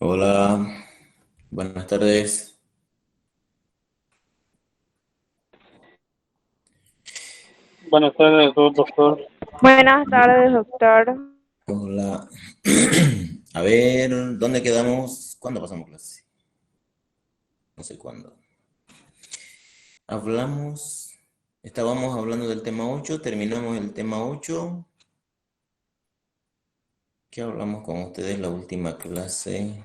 Hola, buenas tardes. Buenas tardes, doctor. Buenas tardes, doctor. Hola. A ver, ¿dónde quedamos? ¿Cuándo pasamos clase? No sé cuándo. Hablamos, estábamos hablando del tema 8, terminamos el tema 8. ¿Qué hablamos con ustedes la última clase?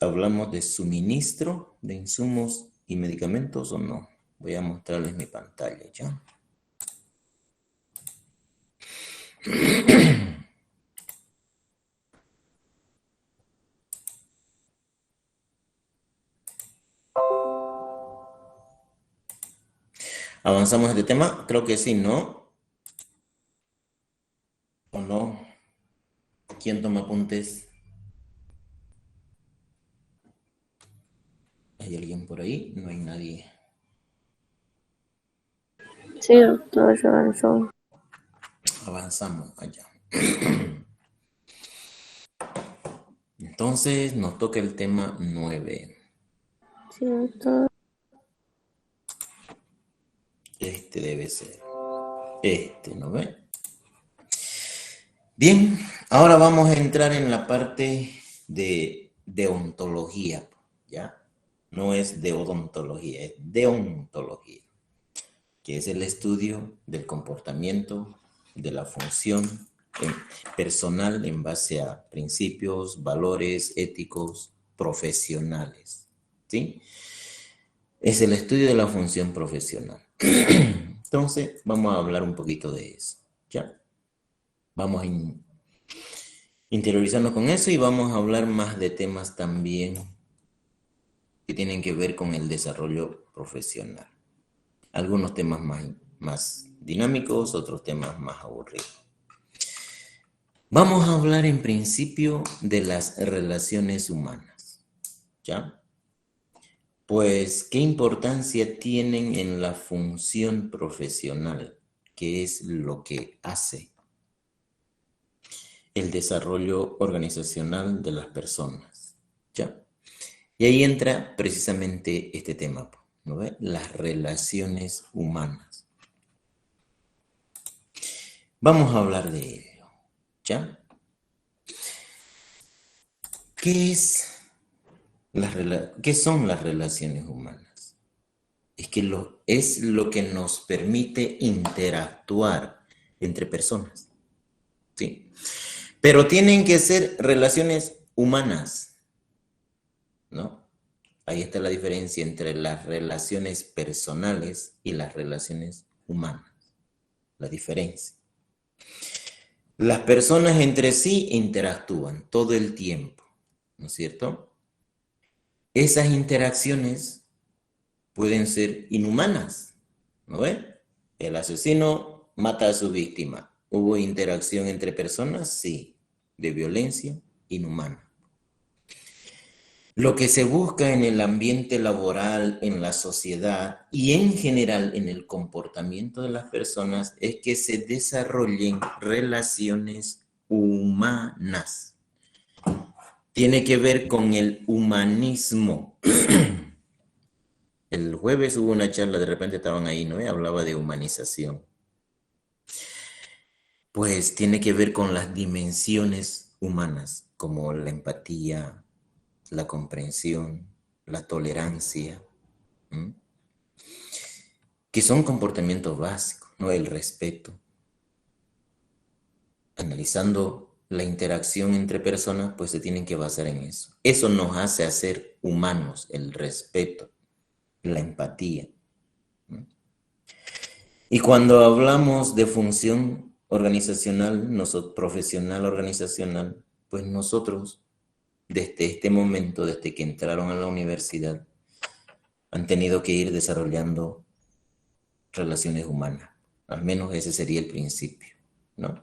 ¿Hablamos de suministro de insumos y medicamentos o no? Voy a mostrarles mi pantalla ya. ¿Avanzamos este tema? Creo que sí, ¿no? ¿O no? ¿Quién toma apuntes? ¿Hay alguien por ahí? No hay nadie. Sí, doctor, se avanzó. Avanzamos allá. Entonces nos toca el tema 9. Sí, doctor. Este debe ser. Este, ¿no ve? Bien, ahora vamos a entrar en la parte de deontología, ¿ya? No es de odontología, es deontología, que es el estudio del comportamiento, de la función personal en base a principios, valores éticos, profesionales, ¿sí? Es el estudio de la función profesional. Entonces, vamos a hablar un poquito de eso, ¿ya? Vamos a interiorizarnos con eso y vamos a hablar más de temas también que tienen que ver con el desarrollo profesional. Algunos temas más dinámicos, otros temas más aburridos. Vamos a hablar en principio de las relaciones humanas, ¿ya? Pues, ¿qué importancia tienen en la función profesional? ¿Qué es lo que hace el desarrollo organizacional de las personas? ¿Ya? Y ahí entra precisamente este tema, ¿no ve? Las relaciones humanas. Vamos a hablar de ello, ¿ya? ¿Qué es ¿Qué son las relaciones humanas? Es lo que nos permite interactuar entre personas, ¿sí? Pero tienen que ser relaciones humanas, ¿no? Ahí está la diferencia entre las relaciones personales y las relaciones humanas. La diferencia. Las personas entre sí interactúan todo el tiempo, ¿no es cierto? Esas interacciones pueden ser inhumanas, ¿no ve? El asesino mata a su víctima. ¿Hubo interacción entre personas? Sí, de violencia inhumana. Lo que se busca en el ambiente laboral, en la sociedad y en general en el comportamiento de las personas es que se desarrollen relaciones humanas. Tiene que ver con el humanismo. El jueves hubo una charla, de repente estaban ahí, ¿no? Hablaba de humanización. Pues tiene que ver con las dimensiones humanas, como la empatía, la comprensión, la tolerancia, ¿m? Que son comportamientos básicos, ¿no? El respeto. Analizando la interacción entre personas, pues se tienen que basar en eso. Eso nos hace ser humanos, el respeto, la empatía. ¿M? Y cuando hablamos de función organizacional, profesional organizacional, pues nosotros, desde este momento, desde que entraron a la universidad, han tenido que ir desarrollando relaciones humanas. Al menos ese sería el principio, ¿no?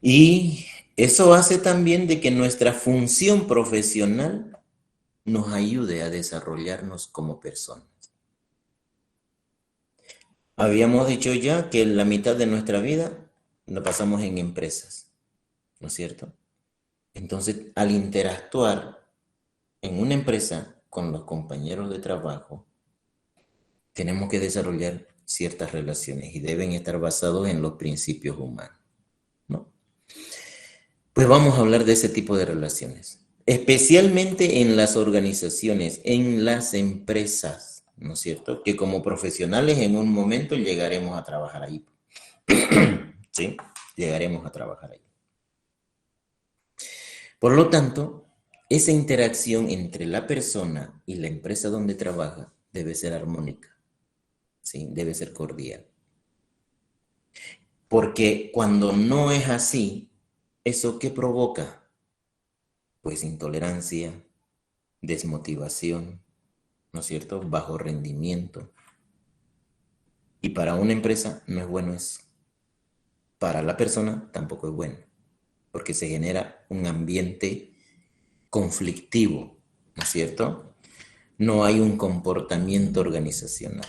Y eso hace también de que nuestra función profesional nos ayude a desarrollarnos como personas. Habíamos dicho ya que la mitad de nuestra vida la pasamos en empresas. ¿no es cierto? Entonces, al interactuar en una empresa con los compañeros de trabajo, tenemos que desarrollar ciertas relaciones y deben estar basados en los principios humanos, ¿no? Pues vamos a hablar de ese tipo de relaciones, especialmente en las organizaciones, en las empresas, ¿no es cierto? Que como profesionales en un momento llegaremos a trabajar ahí. ¿Sí? Llegaremos a trabajar ahí. Por lo tanto, esa interacción entre la persona y la empresa donde trabaja debe ser armónica, ¿sí? Debe ser cordial. Porque cuando no es así, ¿eso qué provoca? Pues intolerancia, desmotivación, ¿no es cierto? Bajo rendimiento. Y para una empresa no es bueno eso. Para la persona tampoco es bueno, porque se genera un ambiente conflictivo, ¿no es cierto? No hay un comportamiento organizacional.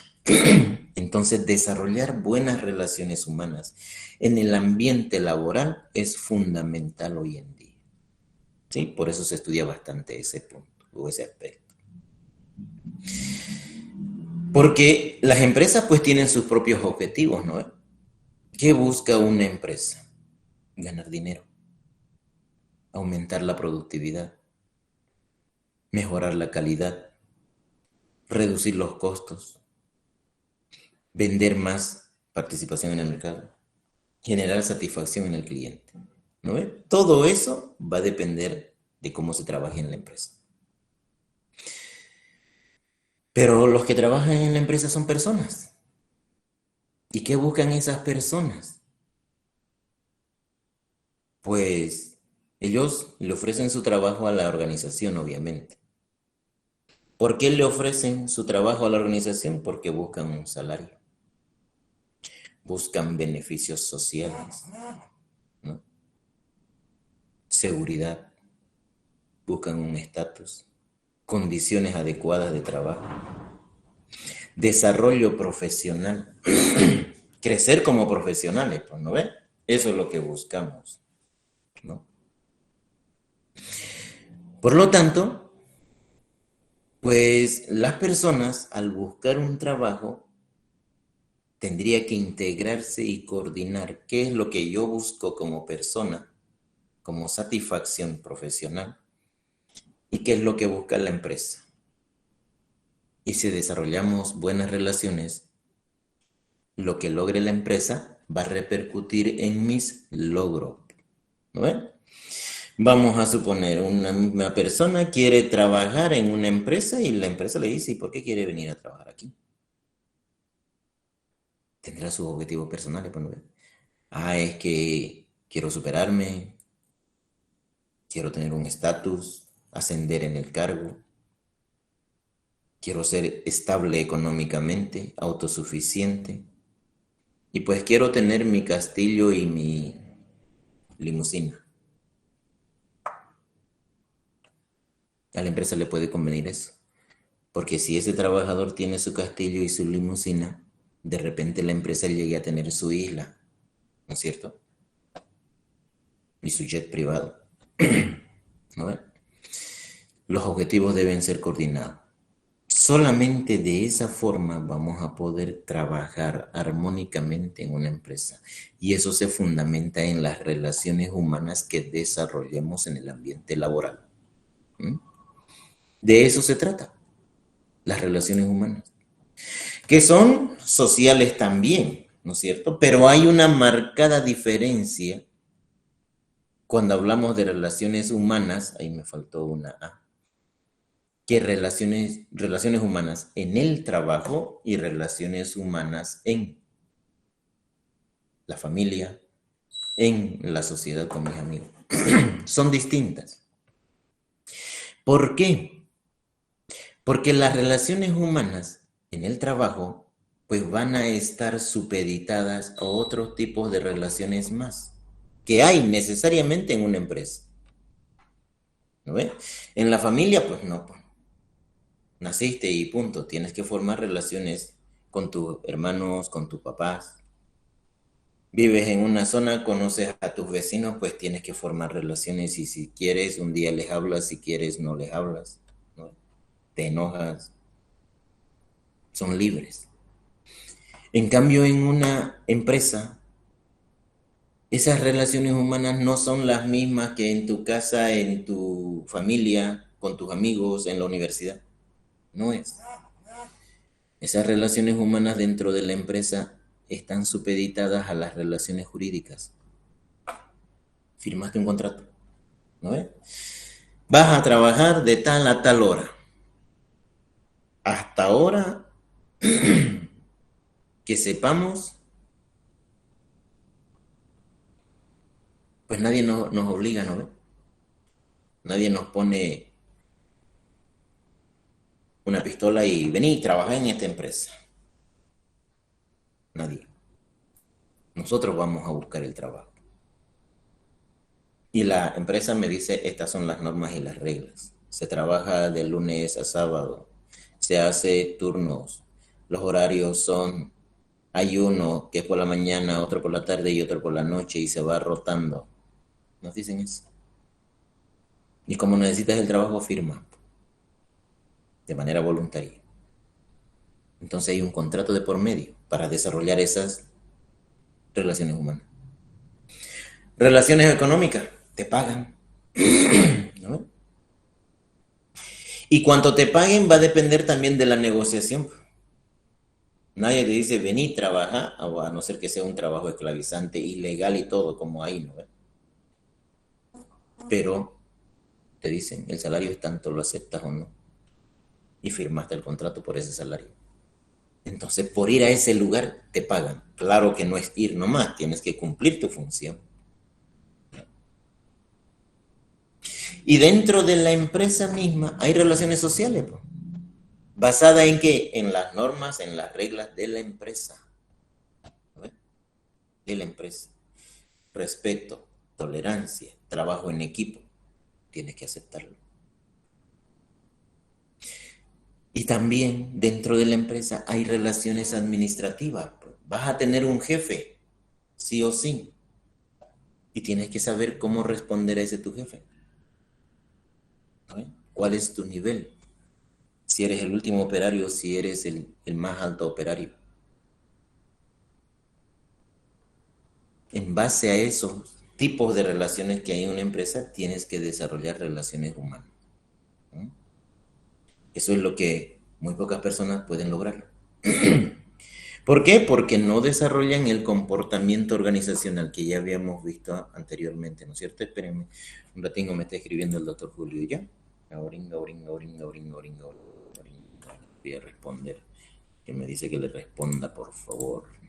Entonces, desarrollar buenas relaciones humanas en el ambiente laboral es fundamental hoy en día. ¿Sí? Por eso se estudia bastante ese punto o ese aspecto. Porque las empresas pues tienen sus propios objetivos, ¿no? ¿Qué busca una empresa? Ganar dinero, aumentar la productividad, mejorar la calidad, reducir los costos, vender más participación en el mercado, generar satisfacción en el cliente, ¿no ve? Todo eso va a depender de cómo se trabaje en la empresa. Pero los que trabajan en la empresa son personas. ¿Y qué buscan esas personas? Pues ellos le ofrecen su trabajo a la organización, obviamente. ¿Por qué le ofrecen su trabajo a la organización? Porque buscan un salario, buscan beneficios sociales, ¿no? Seguridad, buscan un estatus, condiciones adecuadas de trabajo, desarrollo profesional, crecer como profesionales, pues, ¿no ven? Eso es lo que buscamos, ¿no? Por lo tanto, pues las personas al buscar un trabajo tendría que integrarse y coordinar qué es lo que yo busco como persona, como satisfacción profesional, y qué es lo que busca la empresa. Y si desarrollamos buenas relaciones, lo que logre la empresa va a repercutir en mis logros, ¿no ven? Vamos a suponer, una misma persona quiere trabajar en una empresa y la empresa le dice, ¿y por qué quiere venir a trabajar aquí? Tendrá sus objetivos personales, pues, ¿no ven? Es que quiero superarme, quiero tener un estatus, ascender en el cargo, quiero ser estable económicamente, autosuficiente, y pues quiero tener mi castillo y mi limusina. A la empresa le puede convenir eso, porque si ese trabajador tiene su castillo y su limusina, de repente la empresa llegue a tener su isla, ¿no es cierto? Y su jet privado, ¿no? Los objetivos deben ser coordinados. Solamente de esa forma vamos a poder trabajar armónicamente en una empresa. Y eso se fundamenta en las relaciones humanas que desarrollemos en el ambiente laboral. ¿Mm? De eso se trata, las relaciones humanas, que son sociales también, ¿no es cierto? Pero hay una marcada diferencia cuando hablamos de relaciones humanas, ahí me faltó una A, que relaciones humanas en el trabajo y relaciones humanas en la familia, en la sociedad con mis amigos. Son distintas. ¿Por qué? Porque las relaciones humanas en el trabajo pues van a estar supeditadas a otros tipos de relaciones más que hay necesariamente en una empresa. ¿No ves? En la familia pues no, pues, naciste y punto. Tienes que formar relaciones con tus hermanos, con tus papás, Vives en una zona, conoces a tus vecinos, pues tienes que formar relaciones y si quieres, un día les hablas, si quieres, no les hablas, ¿no? Te enojas, son libres. En cambio, en una empresa, esas relaciones humanas no son las mismas que en tu casa, en tu familia, con tus amigos, en la universidad. No es. Esas relaciones humanas dentro de la empresa están supeditadas a las relaciones jurídicas. Firmaste un contrato, ¿no es? Vas a trabajar de tal a tal hora. Hasta ahora que sepamos, pues nadie nos obliga, ¿no? Nadie nos pone una pistola y vení, trabaja en esta empresa. Nadie. Nosotros vamos a buscar el trabajo. Y la empresa me dice, estas son las normas y las reglas. Se trabaja de lunes a sábado. Se hace turnos. Los horarios son, hay uno que es por la mañana, otro por la tarde y otro por la noche y se va rotando. Nos dicen eso. Y como necesitas el trabajo, firma de manera voluntaria. Entonces hay un contrato de por medio para desarrollar esas relaciones humanas. Relaciones económicas, te pagan, ¿no? Y cuánto te paguen va a depender también de la negociación. Nadie te dice, vení, trabaja, a no ser que sea un trabajo esclavizante, ilegal y todo, como ahí, ¿no? Pero te dicen, el salario es tanto, lo aceptas o no. Y firmaste el contrato por ese salario. Entonces, por ir a ese lugar, te pagan. Claro que no es ir nomás, tienes que cumplir tu función. Y dentro de la empresa misma hay relaciones sociales, pues. ¿Basada en qué? En las normas, en las reglas de la empresa. ¿No? De la empresa. Respeto, tolerancia, trabajo en equipo. Tienes que aceptarlo. Y también dentro de la empresa hay relaciones administrativas. Pues. Vas a tener un jefe, sí o sí. Y tienes que saber cómo responder a ese tu jefe. ¿No? ¿Cuál es tu nivel? Si eres el último operario, si eres el más alto operario. En base a esos tipos de relaciones que hay en una empresa, tienes que desarrollar relaciones humanas. ¿No? Eso es lo que muy pocas personas pueden lograr. ¿Por qué? Porque no desarrollan el comportamiento organizacional que ya habíamos visto anteriormente, ¿no es cierto? Espérenme, un ratito me está escribiendo el doctor Julio ya. Oringa, oringa, oringa, oringa, oringa, oringa. Voy a responder. Que me dice que le responda, por favor.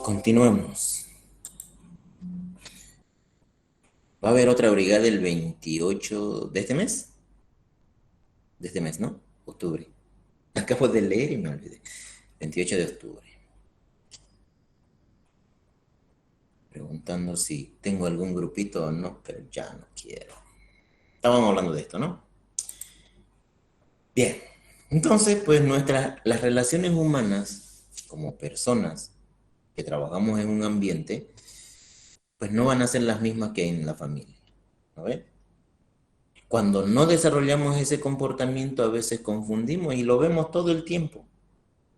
Continuemos. Va a haber otra brigada el 28 de este mes. De este mes, ¿no? Octubre. Acabo de leer y me olvidé. 28 de octubre. Preguntando si tengo algún grupito o no, pero ya no quiero. Estábamos hablando de esto, ¿no? Bien. Entonces, pues las relaciones humanas, como personas que trabajamos en un ambiente, pues no van a ser las mismas que en la familia. ¿No ves? Cuando no desarrollamos ese comportamiento, a veces confundimos y lo vemos todo el tiempo.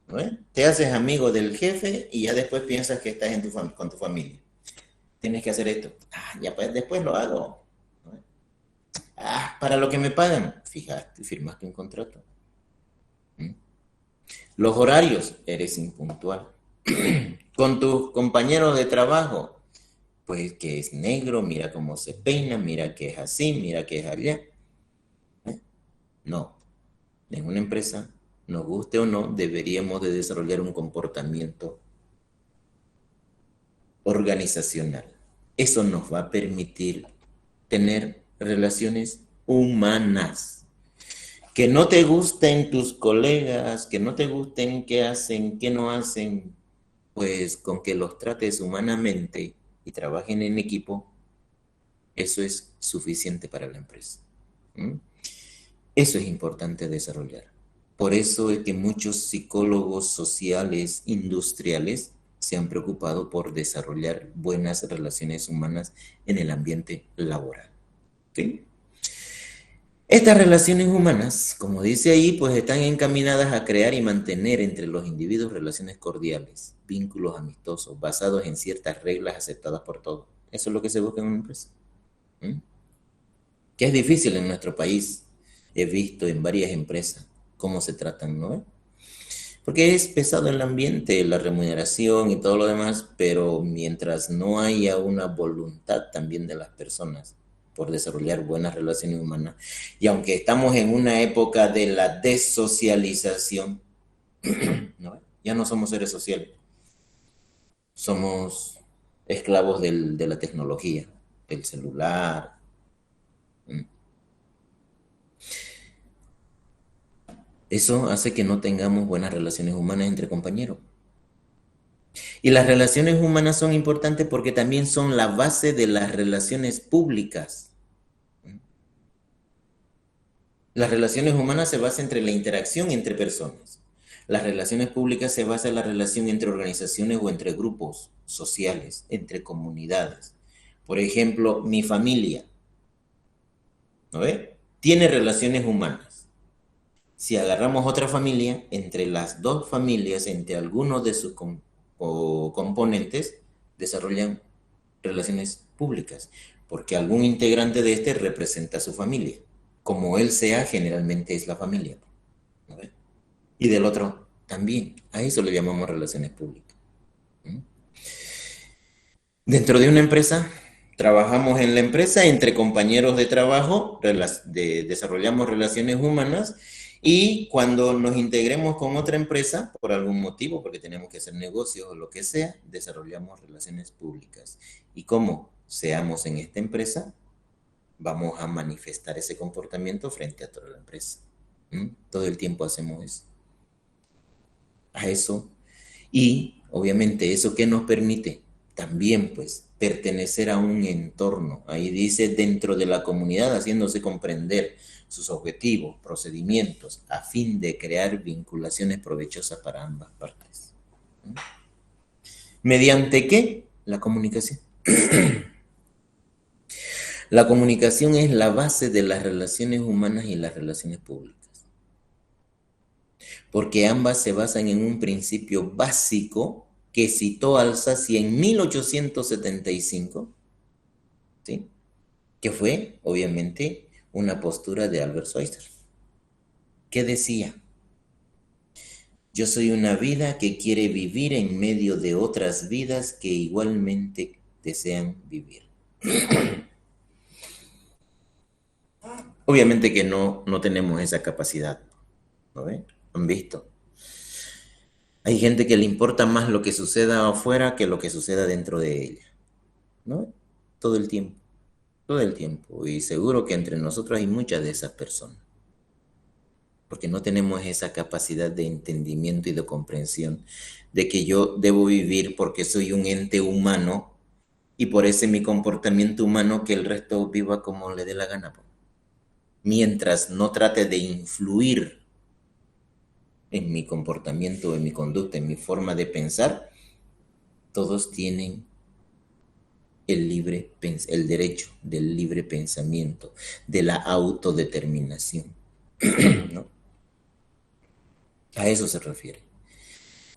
¿No ves? Te haces amigo del jefe y ya después piensas que estás con tu familia. Tienes que hacer esto. Ya pues después lo hago. ¿No ves? Para lo que me pagan. Fíjate, firmaste un contrato. Los horarios, eres impuntual. Con tus compañeros de trabajo, pues que es negro, mira cómo se peina, mira que es así, mira que es allá. No, en una empresa, nos guste o no, deberíamos de desarrollar un comportamiento organizacional. Eso nos va a permitir tener relaciones humanas. Que no te gusten tus colegas, que no te gusten qué hacen, qué no hacen, pues con que los trates humanamente y trabajen en equipo, eso es suficiente para la empresa. Eso es importante desarrollar. Por eso es que muchos psicólogos sociales, industriales, se han preocupado por desarrollar buenas relaciones humanas en el ambiente laboral. ¿Sí? Estas relaciones humanas, como dice ahí, pues están encaminadas a crear y mantener entre los individuos relaciones cordiales, vínculos amistosos, basados en ciertas reglas aceptadas por todos. Eso es lo que se busca en una empresa. Que es difícil en nuestro país. He visto en varias empresas cómo se tratan, ¿no? Porque es pesado el ambiente, la remuneración y todo lo demás, pero mientras no haya una voluntad también de las personas por desarrollar buenas relaciones humanas, y aunque estamos en una época de la desocialización, ¿no? Ya no somos seres sociales, somos esclavos de la tecnología, del celular. Eso hace que no tengamos buenas relaciones humanas entre compañeros. Y las relaciones humanas son importantes porque también son la base de las relaciones públicas. Las relaciones humanas se basan entre la interacción entre personas. Las relaciones públicas se basan en la relación entre organizaciones o entre grupos sociales, entre comunidades. Por ejemplo, mi familia, ¿no ve? Tiene relaciones humanas. Si agarramos otra familia, entre las dos familias, entre algunos de sus componentes, desarrollan relaciones públicas, porque algún integrante de este representa a su familia. Como él sea, generalmente es la familia. ¿No ve? Y del otro también. A eso le llamamos relaciones públicas. Dentro de una empresa, trabajamos en la empresa entre compañeros de trabajo, desarrollamos relaciones humanas y cuando nos integremos con otra empresa, por algún motivo, porque tenemos que hacer negocios o lo que sea, desarrollamos relaciones públicas. Y como seamos en esta empresa, vamos a manifestar ese comportamiento frente a toda la empresa. Todo el tiempo hacemos eso. A eso. Y obviamente eso que nos permite también pues pertenecer a un entorno. Ahí dice dentro de la comunidad haciéndose comprender sus objetivos, procedimientos, a fin de crear vinculaciones provechosas para ambas partes. ¿Mediante qué? La comunicación. La comunicación es la base de las relaciones humanas y las relaciones públicas. Porque ambas se basan en un principio básico que citó Alsace en 1875, ¿sí? Que fue, obviamente, una postura de Albert Schweitzer. ¿Qué decía? Yo soy una vida que quiere vivir en medio de otras vidas que igualmente desean vivir. Obviamente que no tenemos esa capacidad, ¿no ven? ¿Han visto? Hay gente que le importa más lo que suceda afuera que lo que suceda dentro de ella, ¿no? Todo el tiempo, todo el tiempo. Y seguro que entre nosotros hay muchas de esas personas, porque no tenemos esa capacidad de entendimiento y de comprensión de que yo debo vivir porque soy un ente humano y por ese mi comportamiento humano que el resto viva como le dé la gana. Mientras no trate de influir en mi comportamiento, en mi conducta, en mi forma de pensar, todos tienen el derecho del libre pensamiento, de la autodeterminación, ¿no? A eso se refiere.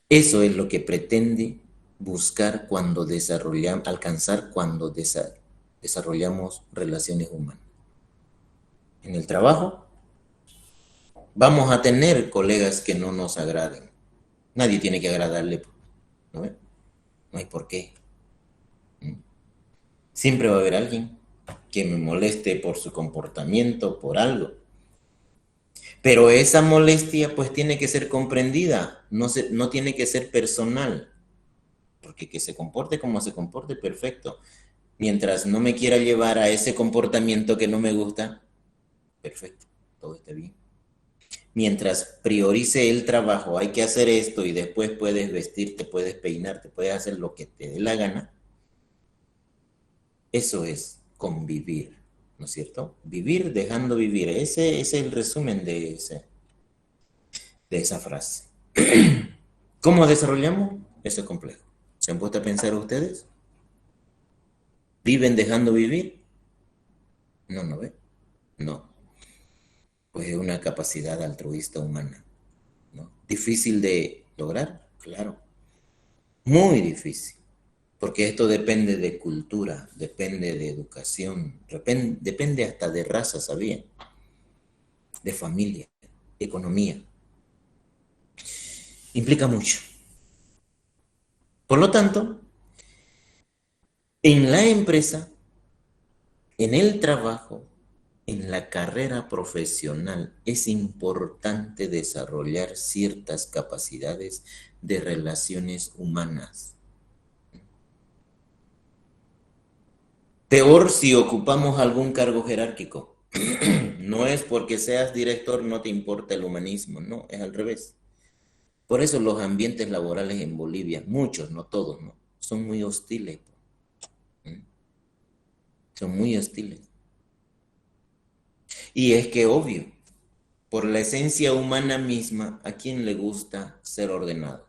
Eso es lo que pretende buscar cuando alcanzar cuando desarrollamos relaciones humanas. En el trabajo vamos a tener colegas que no nos agraden. Nadie tiene que agradarle, ¿no? No hay por qué. Siempre va a haber alguien que me moleste por su comportamiento, por algo. Pero esa molestia pues tiene que ser comprendida, no tiene que ser personal, porque que se comporte como se comporte, perfecto. Mientras no me quiera llevar a ese comportamiento que no me gusta, perfecto, todo está bien. Mientras priorice el trabajo, hay que hacer esto y después puedes vestirte, puedes peinarte, puedes hacer lo que te dé la gana. Eso es convivir, ¿no es cierto? Vivir dejando vivir. Ese es el resumen de esa frase. ¿Cómo desarrollamos? Eso es complejo. ¿Se han puesto a pensar ustedes? ¿Viven dejando vivir? No, ¿no ve? No. Pues es una capacidad altruista humana, ¿no? ¿Difícil de lograr? Claro. Muy difícil. Porque esto depende de cultura, depende de educación, depende hasta de raza, ¿sabían? De familia, economía. Implica mucho. Por lo tanto, en la empresa, en el trabajo, en la carrera profesional, es importante desarrollar ciertas capacidades de relaciones humanas. Peor si ocupamos algún cargo jerárquico. No es porque seas director no te importa el humanismo, no, es al revés. Por eso los ambientes laborales en Bolivia, muchos, no todos, no, son muy hostiles. Son muy hostiles. Y es que obvio, por la esencia humana misma, ¿a quién le gusta ser ordenado?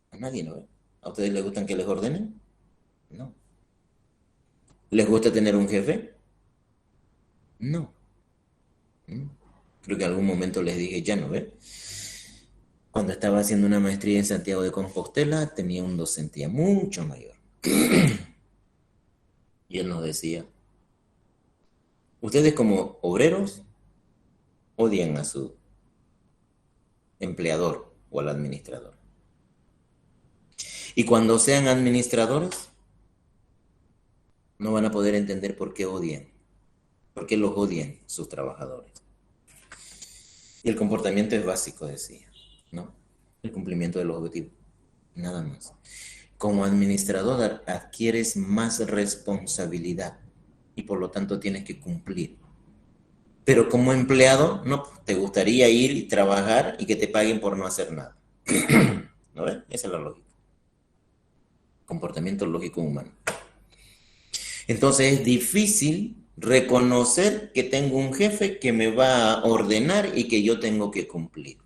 A nadie, ¿no? ¿A ustedes les gustan que les ordenen? No. ¿Les gusta tener un jefe? No. Creo que en algún momento les dije, ya no, ¿ve? Cuando estaba haciendo una maestría en Santiago de Compostela, tenía un docente ya mucho mayor. Y él nos decía, ustedes como obreros odian a su empleador o al administrador. Y cuando sean administradores, no van a poder entender por qué los odian sus trabajadores. Y el comportamiento es básico, decía, ¿no? El cumplimiento de los objetivos, nada más. Como administrador adquieres más responsabilidad y por lo tanto tienes que cumplir. Pero como empleado, no, te gustaría ir y trabajar y que te paguen por no hacer nada. ¿No ves? Esa es la lógica. Comportamiento lógico humano. Entonces es difícil reconocer que tengo un jefe que me va a ordenar y que yo tengo que cumplir.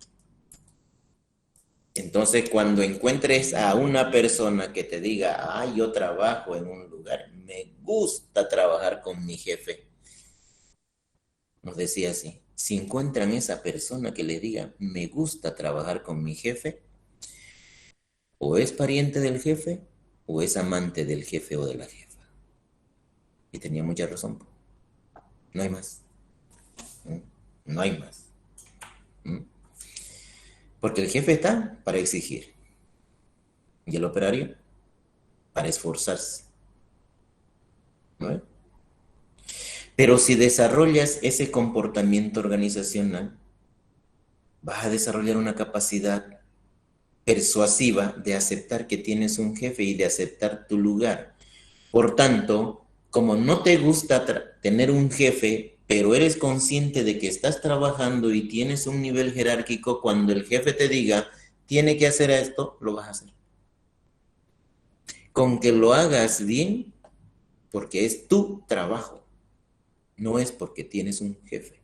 Entonces cuando encuentres a una persona que te diga, yo trabajo en un lugar, me gusta trabajar con mi jefe. Nos decía así, si encuentran esa persona que le diga, me gusta trabajar con mi jefe, o es pariente del jefe, o es amante del jefe o de la jefa. Y tenía mucha razón. No hay más. No hay más. Porque el jefe está para exigir. Y el operario para esforzarse. ¿No? Pero si desarrollas ese comportamiento organizacional, vas a desarrollar una capacidad persuasiva de aceptar que tienes un jefe y de aceptar tu lugar. Por tanto, como no te gusta tener un jefe, pero eres consciente de que estás trabajando y tienes un nivel jerárquico, cuando el jefe te diga, tiene que hacer esto, lo vas a hacer. Con que lo hagas bien, porque es tu trabajo, no es porque tienes un jefe,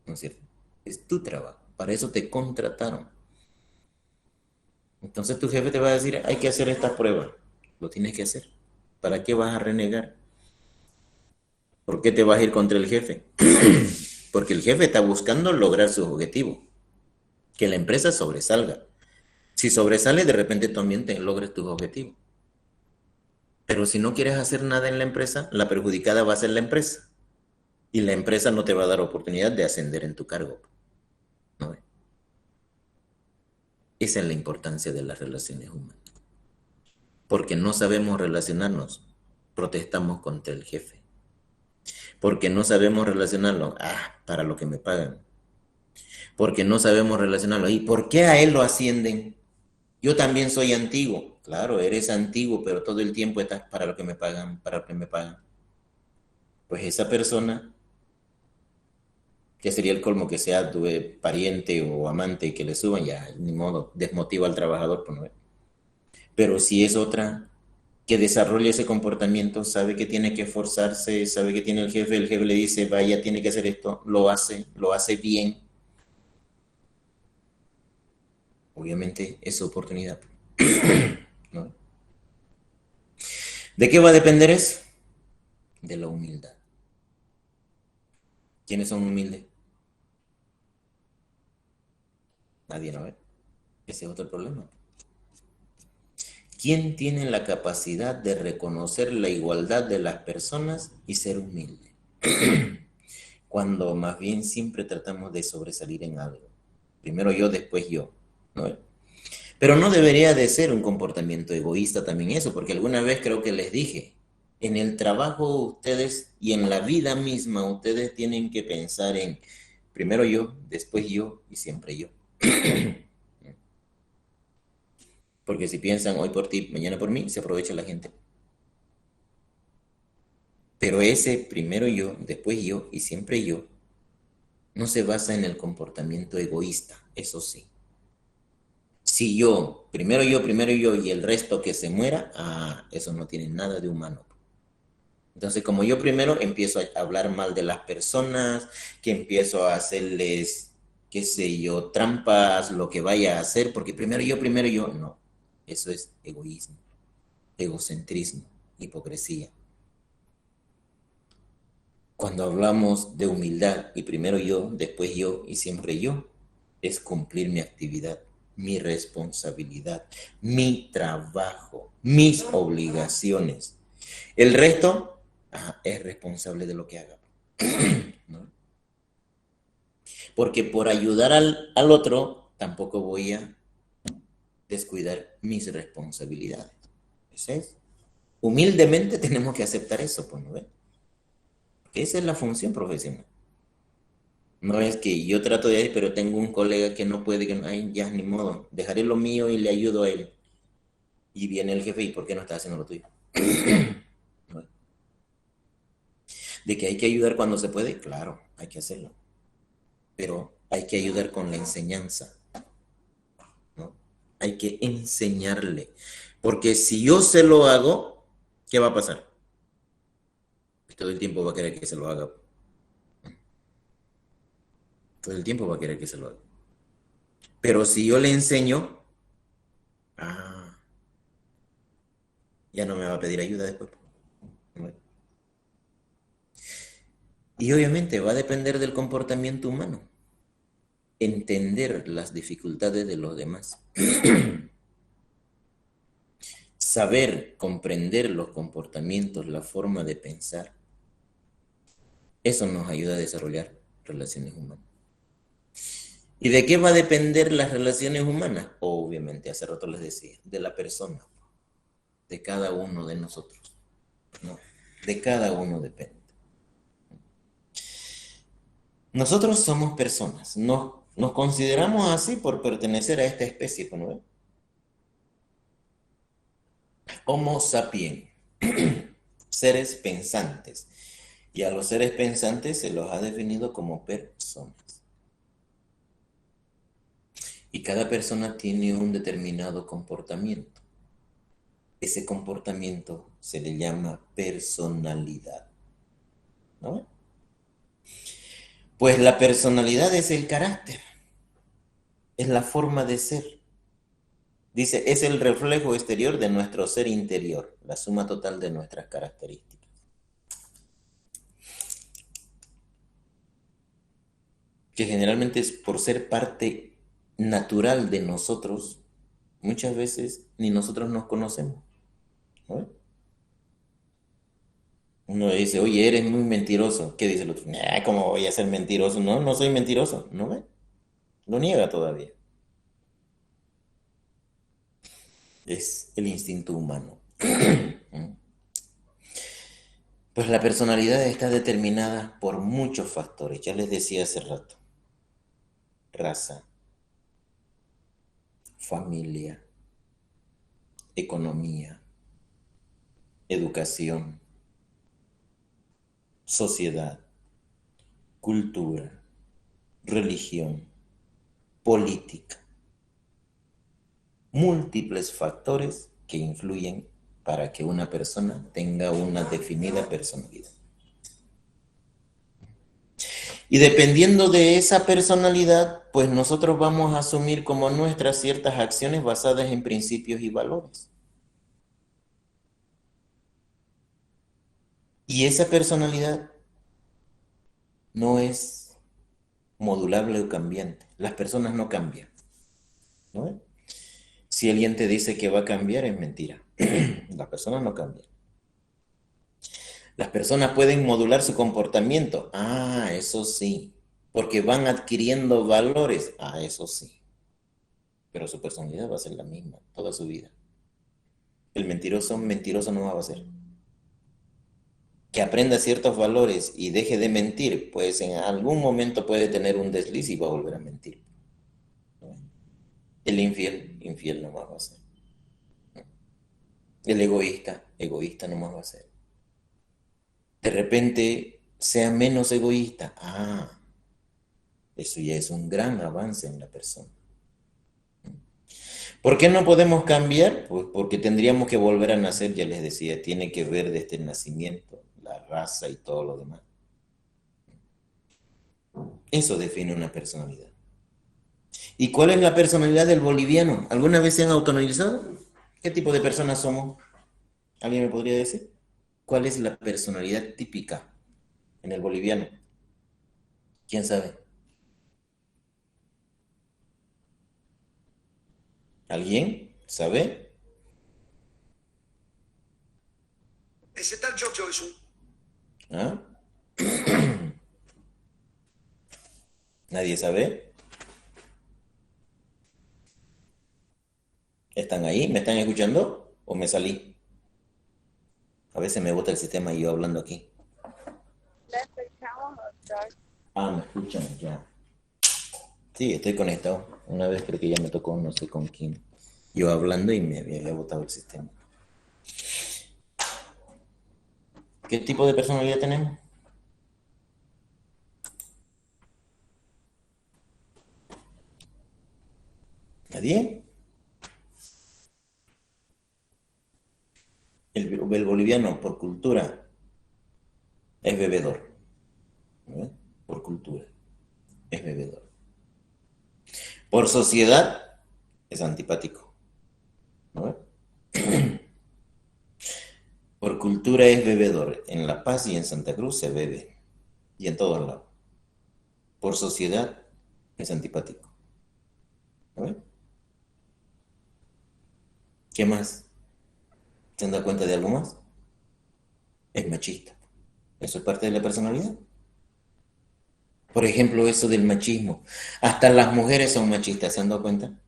¿no es cierto? Es tu trabajo, para eso te contrataron. Entonces tu jefe te va a decir, hay que hacer esta prueba, lo tienes que hacer. ¿Para qué vas a renegar? ¿Por qué te vas a ir contra el jefe? Porque el jefe está buscando lograr su objetivo, que la empresa sobresalga. Si sobresale, de repente también te logres tus objetivos. Pero si no quieres hacer nada en la empresa, la perjudicada va a ser la empresa. Y la empresa no te va a dar oportunidad de ascender en tu cargo. ¿No? Esa es la importancia de las relaciones humanas. Porque no sabemos relacionarnos, protestamos contra el jefe. Porque no sabemos relacionarlo, para lo que me pagan. Porque no sabemos relacionarlo. ¿Y por qué a él lo ascienden? Yo también soy antiguo. Claro, eres antiguo, pero todo el tiempo estás para lo que me pagan, para lo que me pagan. Pues esa persona, que sería el colmo que sea tu pariente o amante que le suban, ya ni modo, desmotiva al trabajador. Pues no. Pero si es otra que desarrolla ese comportamiento, sabe que tiene que esforzarse, sabe que tiene el jefe le dice, vaya, tiene que hacer esto, lo hace bien. Obviamente es oportunidad. ¿No? ¿De qué va a depender eso? De la humildad. ¿Quiénes son humildes? Nadie, ¿no ve? Ese es otro problema. ¿Quién tiene la capacidad de reconocer la igualdad de las personas y ser humilde? Cuando más bien siempre tratamos de sobresalir en algo. Primero yo, después yo, ¿no ve? Pero no debería de ser un comportamiento egoísta también eso, porque alguna vez creo que les dije, en el trabajo ustedes y en la vida misma ustedes tienen que pensar en primero yo, después yo y siempre yo. Porque si piensan hoy por ti, mañana por mí, se aprovecha la gente. Pero ese primero yo, después yo y siempre yo, no se basa en el comportamiento egoísta, eso sí. Si yo, primero yo y el resto que se muera, eso no tiene nada de humano. Entonces, como yo primero empiezo a hablar mal de las personas, que empiezo a hacerles, qué sé yo, trampas, lo que vaya a hacer, porque primero yo, no. Eso es egoísmo, egocentrismo, hipocresía. Cuando hablamos de humildad y primero yo, después yo y siempre yo, es cumplir mi actividad, mi responsabilidad, mi trabajo, mis obligaciones. El resto es responsable de lo que haga. ¿No? Porque por ayudar al otro, tampoco voy a descuidar mis responsabilidades. ¿Sí? Humildemente tenemos que aceptar eso, pues, ¿no? Porque esa es la función profesional. No es que yo trato de ir, pero tengo un colega que no puede, que ay, ya ni modo, dejaré lo mío y le ayudo a él. Y viene el jefe, ¿y por qué no está haciendo lo tuyo? ¿No? De que hay que ayudar cuando se puede, claro, hay que hacerlo. Pero hay que ayudar con la enseñanza, ¿no? Hay que enseñarle. Porque si yo se lo hago, ¿qué va a pasar? Todo el tiempo va a querer que se lo haga. Todo el tiempo va a querer que se lo haga. Pero si yo le enseño, ya no me va a pedir ayuda después. Y obviamente va a depender del comportamiento humano. Entender las dificultades de los demás. Saber, comprender los comportamientos, la forma de pensar. Eso nos ayuda a desarrollar relaciones humanas. ¿Y de qué va a depender las relaciones humanas? Obviamente, hace rato les decía, de la persona, de cada uno de nosotros. ¿No? De cada uno depende. Nosotros somos personas, nos consideramos así por pertenecer a esta especie, ¿no? Homo sapiens, seres pensantes. Y a los seres pensantes se los ha definido como personas. Y cada persona tiene un determinado comportamiento. Ese comportamiento se le llama personalidad, ¿no? Pues la personalidad es el carácter, es la forma de ser. Dice, es el reflejo exterior de nuestro ser interior, la suma total de nuestras características. Que generalmente es por ser parte natural de nosotros, muchas veces ni nosotros nos conocemos, ¿no? Uno dice, oye, eres muy mentiroso. ¿Qué dice el otro? Nah, ¿cómo voy a ser mentiroso? No, no soy mentiroso, ¿no ve? Lo niega todavía. Es el instinto humano. Pues la personalidad está determinada por muchos factores. Ya les decía hace rato. Raza, familia, economía, educación, sociedad, cultura, religión, política. Múltiples factores que influyen para que una persona tenga una definida personalidad. Y dependiendo de esa personalidad, pues nosotros vamos a asumir como nuestras ciertas acciones basadas en principios y valores. Y esa personalidad no es modulable o cambiante. Las personas no cambian, ¿no? Si alguien te dice que va a cambiar, es mentira. Las personas no cambian. Las personas pueden modular su comportamiento. Ah, eso sí. Porque van adquiriendo valores. Ah, eso sí. Pero su personalidad va a ser la misma toda su vida. El mentiroso no va a ser. Que aprenda ciertos valores y deje de mentir, pues en algún momento puede tener un desliz y va a volver a mentir. El infiel no va a ser. El egoísta no más va a ser. De repente sea menos egoísta. Ah, eso ya es un gran avance en la persona. ¿Por qué no podemos cambiar? Pues porque tendríamos que volver a nacer, ya les decía, tiene que ver desde el nacimiento, la raza y todo lo demás. Eso define una personalidad. ¿Y cuál es la personalidad del boliviano? ¿Alguna vez se han autoanalizado? ¿Qué tipo de personas somos? ¿Alguien me podría decir? ¿Cuál es la personalidad típica en el boliviano? ¿Quién sabe? ¿Alguien sabe? Ese tal Jojo es un... ¿Ah? ¿Nadie sabe? ¿Están ahí? ¿Me están escuchando? ¿O me salí? A veces me bota el sistema y yo hablando aquí. Le escuchamos, doctor. Ah, me escuchan ya. Sí, estoy conectado. Una vez creo que ya me tocó, no sé con quién. Yo hablando y me había botado el sistema. ¿Qué tipo de personalidad tenemos? ¿Nadie? El boliviano, por cultura, es bebedor. ¿No? Por cultura, es bebedor. Por sociedad, es antipático. ¿No? Por cultura es bebedor. En La Paz y en Santa Cruz se bebe. Y en todos lados. Por sociedad, es antipático. ¿No? ¿Qué más? ¿Se han dado cuenta de algo más? Es machista. Eso es parte de la personalidad. Por ejemplo, eso del machismo. Hasta las mujeres son machistas, ¿se han dado cuenta?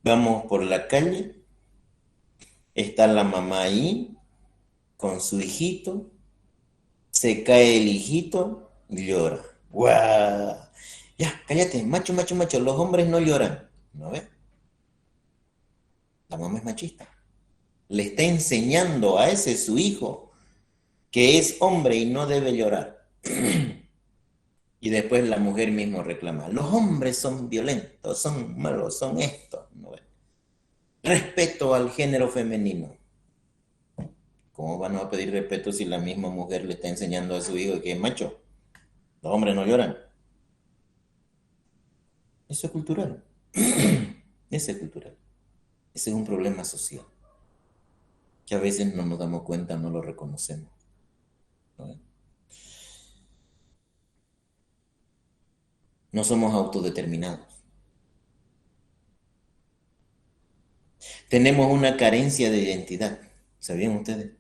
Vamos por la calle, está la mamá ahí con su hijito, se cae el hijito y llora. ¡Guau! Ya, cállate, macho, macho, macho, los hombres no lloran. ¿No ves? La mamá es machista. Le está enseñando a ese su hijo que es hombre y no debe llorar. Y después la mujer mismo reclama, los hombres son violentos, son malos, son estos. ¿No ves? Respeto al género femenino. ¿Cómo van a pedir respeto si la misma mujer le está enseñando a su hijo que es macho? Los hombres no lloran. Eso es cultural. Eso es cultural. Ese es un problema social que a veces no nos damos cuenta, no lo reconocemos. ¿No? No somos autodeterminados. Tenemos una carencia de identidad. ¿Sabían ustedes?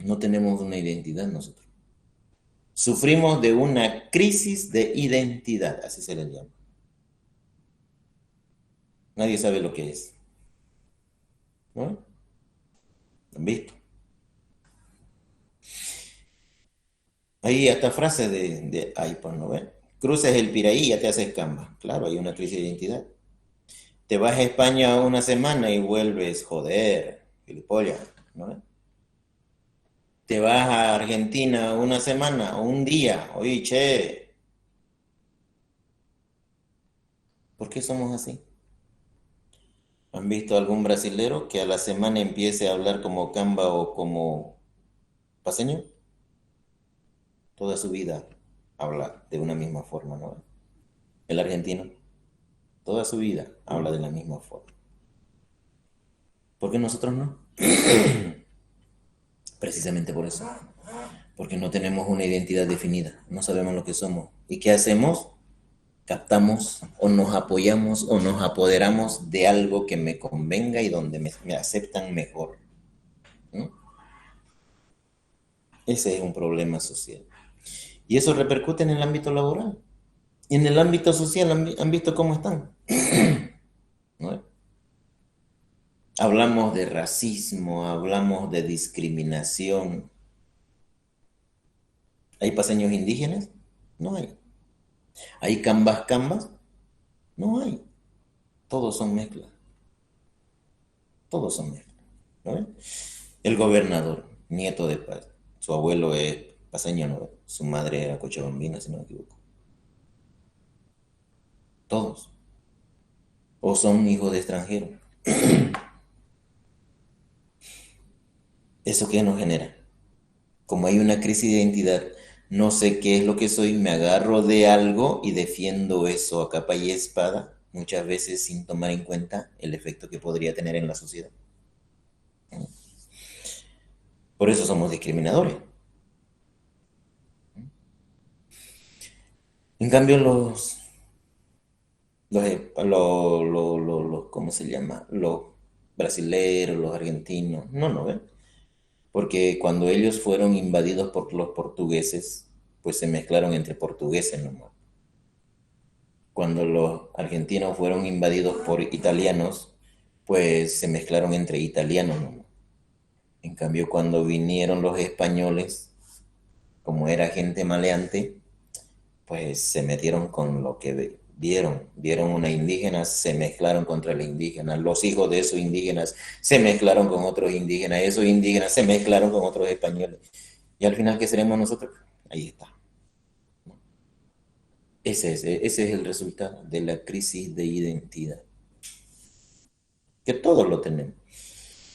No tenemos una identidad nosotros. Sufrimos de una crisis de identidad, así se le llama. Nadie sabe lo que es. ¿No? ¿Han visto? Hay hasta frases de iPod, ¿no ven? Cruces el Piraí y ya te haces Canva. Claro, hay una crisis de identidad. Te vas a España una semana y vuelves, joder, gilipollas, ¿no ven? Te vas a Argentina una semana o un día, oye, che, ¿por qué somos así? ¿Han visto algún brasilero que a la semana empiece a hablar como Camba o como paseño? Toda su vida habla de una misma forma, ¿no? El argentino, toda su vida habla de la misma forma. ¿Por qué nosotros no? Precisamente por eso. Porque no tenemos una identidad definida, no sabemos lo que somos. ¿Y qué hacemos? Captamos o nos apoyamos o nos apoderamos de algo que me convenga y donde me aceptan mejor. ¿No? Ese es un problema social. Y eso repercute en el ámbito laboral. Y en el ámbito social han visto cómo están. ¿No? Hablamos de racismo, hablamos de discriminación. ¿Hay paseños indígenas? No hay. ¿Hay cambas cambas? No hay. Todos son mezclas. Todos son mezclas. ¿No? El gobernador, nieto de Paz. Su abuelo es paseño, ¿no? Su madre era cochabambina, si no me equivoco. Todos. O son hijos de extranjeros. ¿Eso qué nos genera? Como hay una crisis de identidad, no sé qué es lo que soy, me agarro de algo y defiendo eso a capa y espada, muchas veces sin tomar en cuenta el efecto que podría tener en la sociedad. Por eso somos discriminadores. En cambio, ¿cómo se llama? Los brasileros, los argentinos, no, ¿ven? Porque cuando ellos fueron invadidos por los portugueses, pues se mezclaron entre portugueses nomás. Cuando los argentinos fueron invadidos por italianos, pues se mezclaron entre italianos nomás. En cambio, cuando vinieron los españoles, como era gente maleante, pues se metieron con lo que vieron una indígena, se mezclaron contra la indígena, los hijos de esos indígenas se mezclaron con otros indígenas, esos indígenas se mezclaron con otros españoles. Y al final, ¿qué seremos nosotros? Ahí está. Ese es el resultado de la crisis de identidad. Que todos lo tenemos.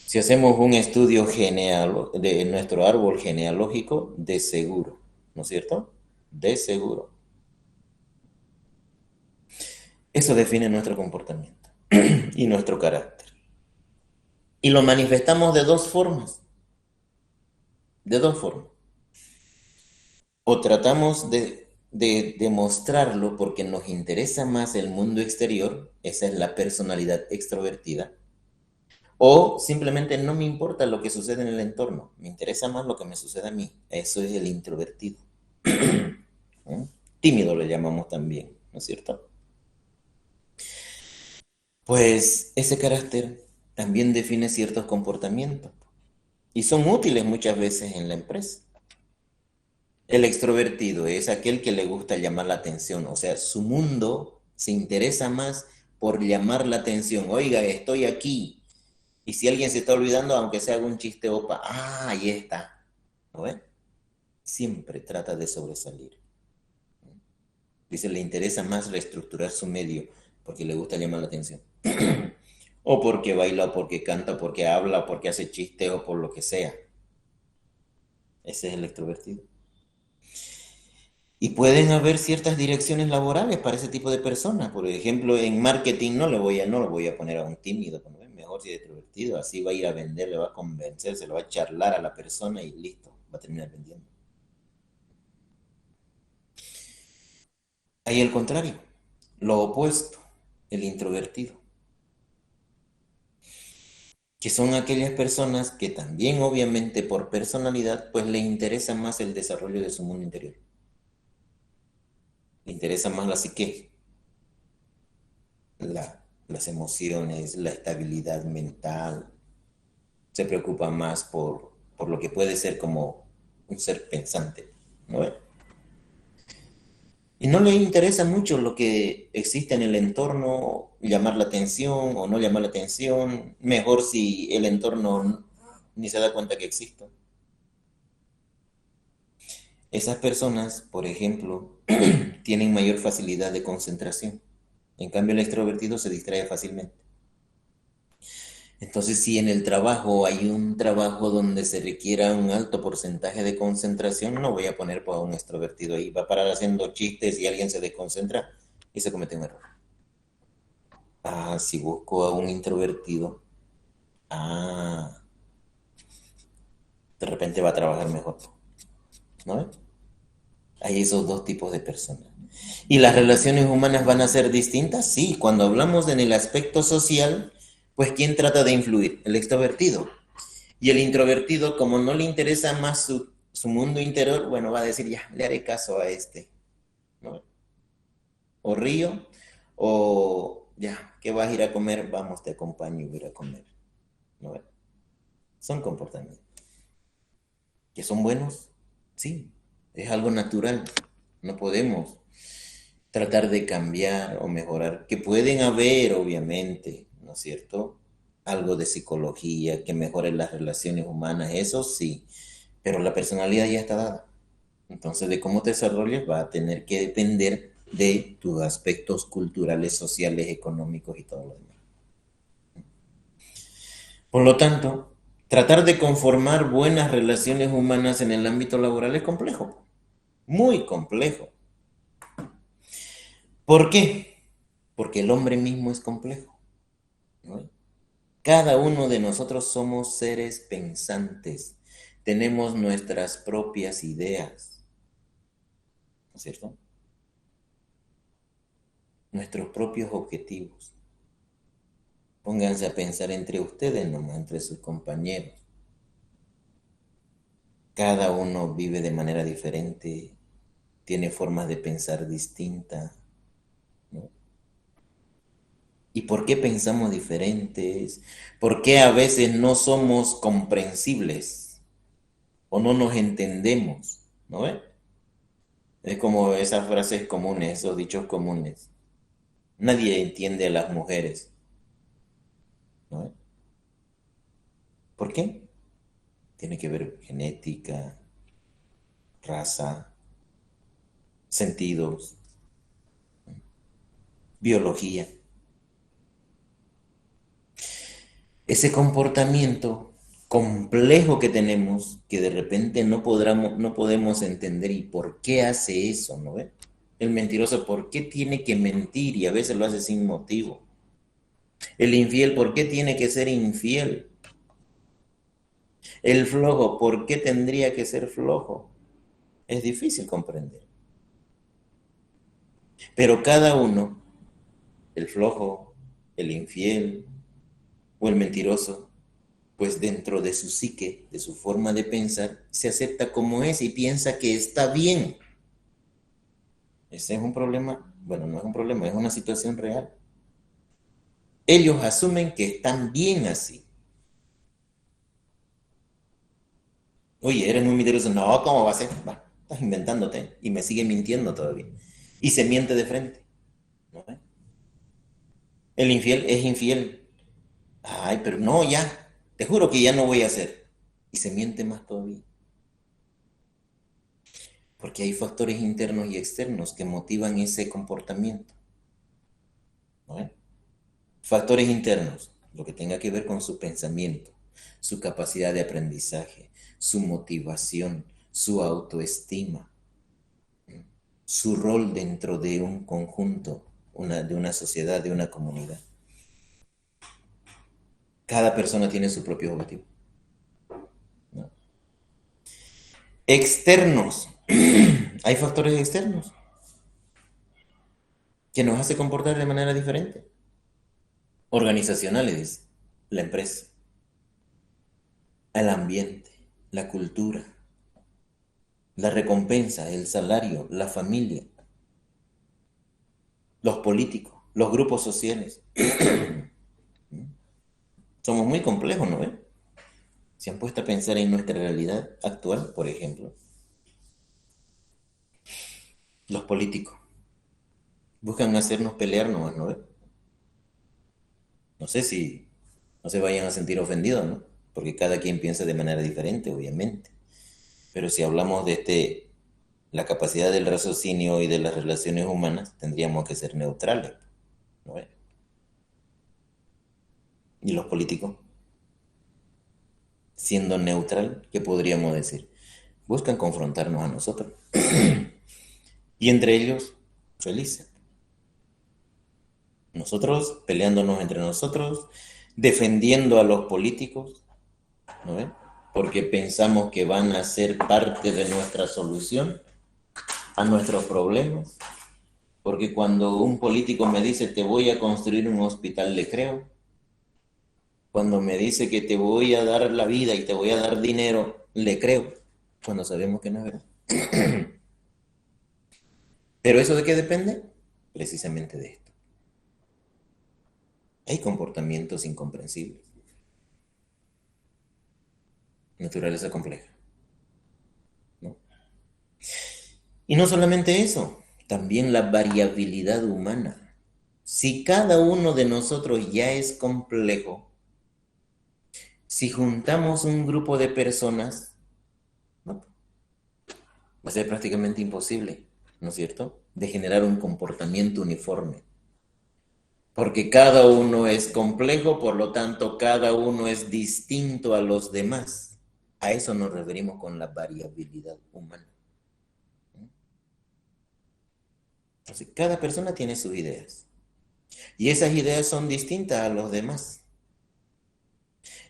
Si hacemos un estudio de nuestro árbol genealógico, de seguro, ¿no es cierto? De seguro. Eso define nuestro comportamiento y nuestro carácter. Y lo manifestamos de dos formas. De dos formas. O tratamos de demostrarlo porque nos interesa más el mundo exterior, esa es la personalidad extrovertida, o simplemente no me importa lo que sucede en el entorno, me interesa más lo que me sucede a mí, eso es el introvertido. Tímido le llamamos también, ¿no es cierto? Pues ese carácter también define ciertos comportamientos y son útiles muchas veces en la empresa. El extrovertido es aquel que le gusta llamar la atención, o sea, su mundo se interesa más por llamar la atención. Oiga, estoy aquí. Y si alguien se está olvidando, aunque sea algún chiste opa, ahí está. ¿No ven? Siempre trata de sobresalir. Dice, le interesa más reestructurar su medio porque le gusta llamar la atención. O porque baila, o porque canta, o porque habla, o porque hace chistes, o por lo que sea. Ese es el extrovertido. Y pueden haber ciertas direcciones laborales para ese tipo de personas. Por ejemplo, en marketing no lo voy a poner a un tímido, ¿no? Mejor si es extrovertido, así va a ir a vender, le va a convencer, se lo va a charlar a la persona y listo, va a terminar vendiendo. Hay el contrario, lo opuesto, el introvertido, que son aquellas personas que también obviamente por personalidad pues le interesa más el desarrollo de su mundo interior. Le interesa más la psique, las emociones, la estabilidad mental. Se preocupa más por lo que puede ser como un ser pensante, ¿no? Y no le interesa mucho lo que existe en el entorno, llamar la atención o no llamar la atención. Mejor si el entorno ni se da cuenta que existe. Esas personas, por ejemplo, tienen mayor facilidad de concentración. En cambio, el extrovertido se distrae fácilmente. Entonces, si en el trabajo hay un trabajo donde se requiera un alto porcentaje de concentración, no voy a poner pues, a un extrovertido ahí. Va a parar haciendo chistes y alguien se desconcentra y se comete un error. Si busco a un introvertido, ah, de repente va a trabajar mejor, ¿no? Hay esos dos tipos de personas. ¿Y las relaciones humanas van a ser distintas? Sí, cuando hablamos en el aspecto social, pues ¿quién trata de influir? El extrovertido. Y el introvertido, como no le interesa más su mundo interior, bueno, va a decir, ya, le haré caso a este, ¿no? O río, o ya, ¿qué vas a ir a comer? Vamos, te acompaño a ir a comer, ¿no? Son comportamientos. ¿Que son buenos? Sí, es algo natural. No podemos tratar de cambiar o mejorar, que pueden haber, obviamente, ¿no es cierto? Algo de psicología que mejore las relaciones humanas, eso sí, pero la personalidad ya está dada. Entonces, de cómo te desarrolles va a tener que depender de tus aspectos culturales, sociales, económicos y todo lo demás. Por lo tanto, tratar de conformar buenas relaciones humanas en el ámbito laboral es complejo, muy complejo. ¿Por qué? Porque el hombre mismo es complejo, ¿no? Cada uno de nosotros somos seres pensantes, tenemos nuestras propias ideas, ¿no es cierto? Nuestros propios objetivos. Pónganse a pensar entre ustedes nomás, entre sus compañeros. Cada uno vive de manera diferente, tiene formas de pensar distintas, ¿no? ¿Y por qué pensamos diferentes? ¿Por qué a veces no somos comprensibles o no nos entendemos? ¿No ve? Es como esas frases comunes, esos dichos comunes. Nadie entiende a las mujeres, ¿no ve? ¿Por qué? Tiene que ver genética, raza, sentidos, biología. Ese comportamiento complejo que tenemos, que de repente no podemos entender y por qué hace eso, ¿no ve? El mentiroso, ¿por qué tiene que mentir? Y a veces lo hace sin motivo. El infiel, ¿por qué tiene que ser infiel? El flojo, ¿por qué tendría que ser flojo? Es difícil comprender. Pero cada uno, el flojo, el infiel o el mentiroso, pues dentro de su psique, de su forma de pensar, se acepta como es y piensa que está bien. Ese es un problema, bueno, no es un problema, es una situación real. Ellos asumen que están bien así. Oye, eres muy mentiroso. No, ¿cómo va a ser? Va. Estás inventándote y me sigue mintiendo todavía. Y se miente de frente. ¿No ve? El infiel es infiel. Ay, pero no, ya. Te juro que ya no voy a hacer. Y se miente más todavía. Porque hay factores internos y externos que motivan ese comportamiento. ¿No ve? Factores internos, lo que tenga que ver con su pensamiento, su capacidad de aprendizaje, su motivación, su autoestima, su rol dentro de un conjunto, de una sociedad, de una comunidad. Cada persona tiene su propio objetivo, ¿no? Externos. Hay factores externos que nos hacen comportar de manera diferente. Organizacionales, la empresa, el ambiente, la cultura, la recompensa, el salario, la familia, los políticos, los grupos sociales. Somos muy complejos, ¿no ven? Se han puesto a pensar en nuestra realidad actual, por ejemplo. Los políticos buscan hacernos pelear nomás, ¿no ven? No sé si no se vayan a sentir ofendidos, ¿no? Porque cada quien piensa de manera diferente, obviamente. Pero si hablamos de la capacidad del raciocinio y de las relaciones humanas, tendríamos que ser neutrales, ¿no ven? ¿Y los políticos? Siendo neutral, ¿qué podríamos decir? Buscan confrontarnos a nosotros. Y entre ellos, felices. Nosotros peleándonos entre nosotros, defendiendo a los políticos, ¿no ven? Porque pensamos que van a ser parte de nuestra solución a nuestros problemas. Porque cuando un político me dice te voy a construir un hospital, le creo. Cuando me dice que te voy a dar la vida y te voy a dar dinero, le creo. Cuando sabemos que no es verdad. ¿Pero eso de qué depende? Precisamente de esto. Hay comportamientos incomprensibles. Naturaleza compleja, ¿no? Y no solamente eso, también la variabilidad humana. Si cada uno de nosotros ya es complejo, si juntamos un grupo de personas, ¿no? Va a ser prácticamente imposible, ¿no es cierto?, de generar un comportamiento uniforme. Porque cada uno es complejo, por lo tanto, cada uno es distinto a los demás. A eso nos referimos con la variabilidad humana. Entonces, cada persona tiene sus ideas. Y esas ideas son distintas a los demás.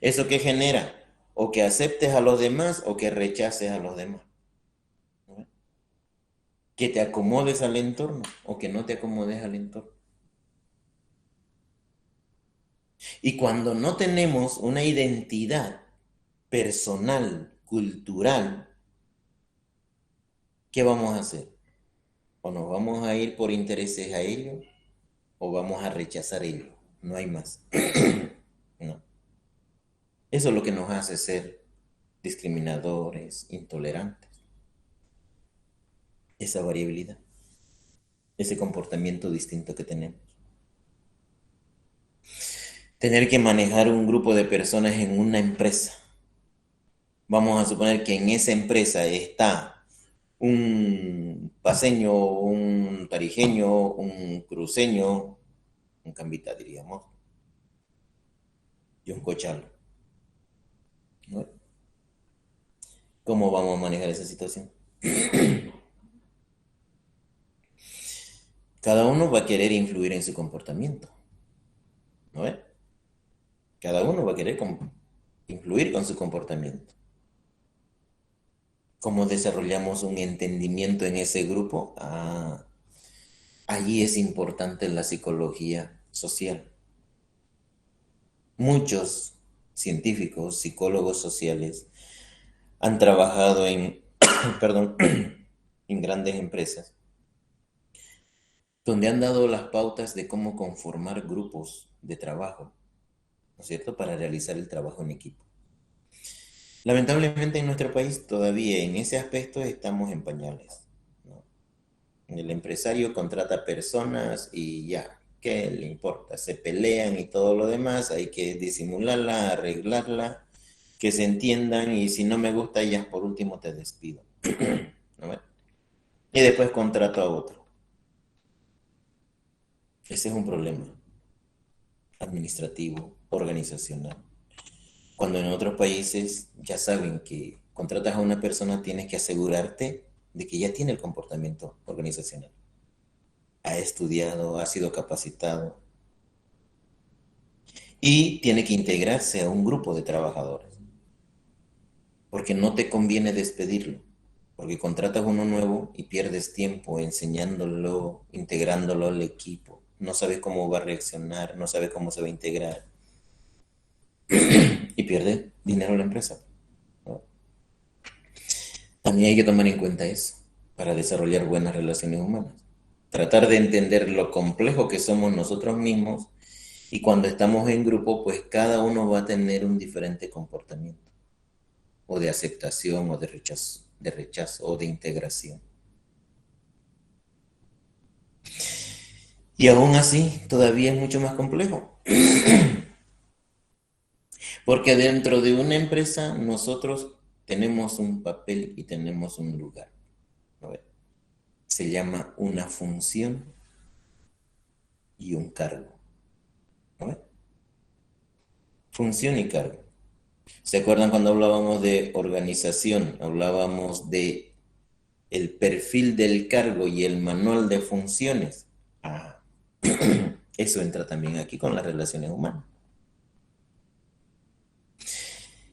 ¿Eso qué genera? O que aceptes a los demás o que rechaces a los demás. ¿No? Que te acomodes al entorno o que no te acomodes al entorno. Y cuando no tenemos una identidad personal, cultural, ¿qué vamos a hacer? O nos vamos a ir por intereses a ello o vamos a rechazar ello. No hay más. No. Eso es lo que nos hace ser discriminadores, intolerantes. Esa variabilidad, ese comportamiento distinto que tenemos. Tener que manejar un grupo de personas en una empresa. Vamos a suponer que en esa empresa está un paceño, un tarijeño, un cruceño, un cambita diríamos, y un cochalo, ¿no? ¿Cómo vamos a manejar esa situación? Cada uno va a querer influir en su comportamiento, ¿no? Cada uno va a querer influir con su comportamiento. ¿Cómo desarrollamos un entendimiento en ese grupo? Allí es importante la psicología social. Muchos científicos, psicólogos sociales han trabajado perdón, en grandes empresas donde han dado las pautas de cómo conformar grupos de trabajo, ¿no es cierto?, para realizar el trabajo en equipo. Lamentablemente en nuestro país todavía en ese aspecto estamos en pañales, ¿no? El empresario contrata personas y ya, ¿qué le importa? Se pelean y todo lo demás, hay que disimularla, arreglarla, que se entiendan y si no me gusta ya por último te despido. ¿No? Y después contrato a otro. Ese es un problema administrativo, organizacional. Cuando en otros países ya saben que contratas a una persona, tienes que asegurarte de que ya tiene el comportamiento organizacional. Ha estudiado, ha sido capacitado y tiene que integrarse a un grupo de trabajadores. Porque no te conviene despedirlo, porque contratas uno nuevo y pierdes tiempo enseñándolo, integrándolo al equipo. No sabes cómo va a reaccionar, no sabes cómo se va a integrar y pierde dinero la empresa, ¿no? También hay que tomar en cuenta eso para desarrollar buenas relaciones humanas. Tratar de entender lo complejo que somos nosotros mismos y cuando estamos en grupo, pues cada uno va a tener un diferente comportamiento o de aceptación o de rechazo o de integración. Y aún así, todavía es mucho más complejo. Porque dentro de una empresa nosotros tenemos un papel y tenemos un lugar. ¿No? Se llama una función y un cargo. ¿No? Función y cargo. ¿Se acuerdan cuando hablábamos de organización? Hablábamos de el perfil del cargo y el manual de funciones. Ah, eso entra también aquí con las relaciones humanas.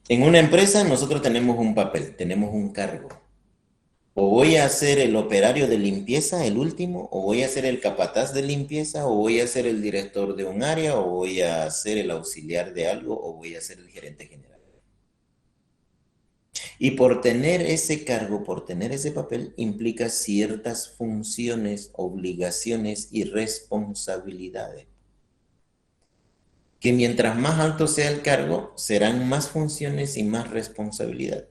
En una empresa nosotros tenemos un papel, tenemos un cargo. O voy a ser el operario de limpieza, el último, o voy a ser el capataz de limpieza, o voy a ser el director de un área, o voy a ser el auxiliar de algo, o voy a ser el gerente general. Y por tener ese cargo, por tener ese papel, implica ciertas funciones, obligaciones y responsabilidades. Que mientras más alto sea el cargo, serán más funciones y más responsabilidad.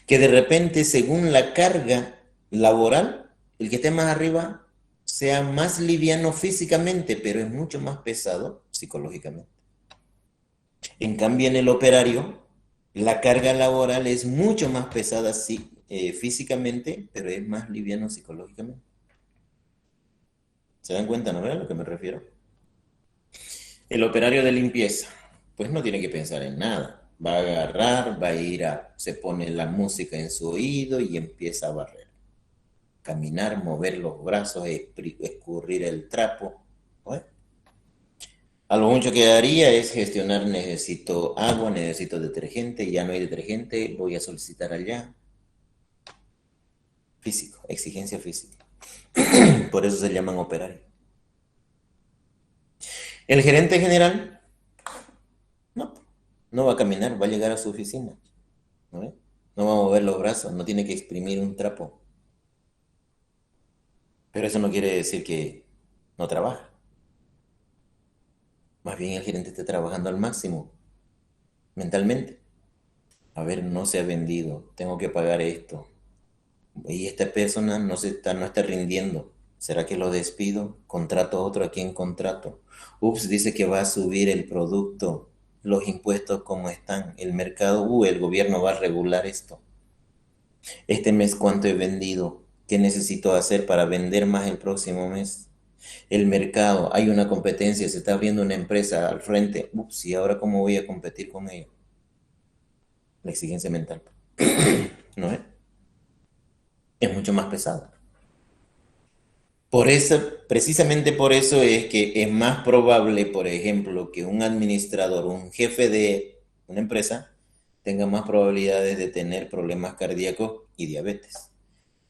Que de repente, según la carga laboral, el que esté más arriba sea más liviano físicamente, pero es mucho más pesado psicológicamente. En cambio, en el operario, la carga laboral es mucho más pesada físicamente, pero es más liviano psicológicamente. ¿Se dan cuenta, no? ¿Ven a lo que me refiero? El operario de limpieza, pues no tiene que pensar en nada. Va a agarrar, va a ir se pone la música en su oído y empieza a barrer. Caminar, mover los brazos, escurrir el trapo. ¿No? A lo mucho que haría es gestionar, necesito agua, necesito detergente, ya no hay detergente, voy a solicitar allá. Físico, exigencia física. Por eso se llaman operarios. El gerente general, no va a caminar, va a llegar a su oficina. ¿No? No va a mover los brazos, no tiene que exprimir un trapo. Pero eso no quiere decir que no trabaja. Más bien el gerente está trabajando al máximo, mentalmente. A ver, no se ha vendido, tengo que pagar esto. Y esta persona no está rindiendo. ¿Será que lo despido? ¿Contrato a otro? ¿A quién contrato? Ups, dice que va a subir el producto, los impuestos como están, el mercado, el gobierno va a regular esto. Este mes, ¿cuánto he vendido? ¿Qué necesito hacer para vender más el próximo mes? El mercado, hay una competencia, se está abriendo una empresa al frente. Ups, ¿y ahora cómo voy a competir con ellos? La exigencia mental, ¿no es? Es mucho más pesado. Por eso, precisamente por eso es que es más probable, por ejemplo, que un administrador, un jefe de una empresa, tenga más probabilidades de tener problemas cardíacos y diabetes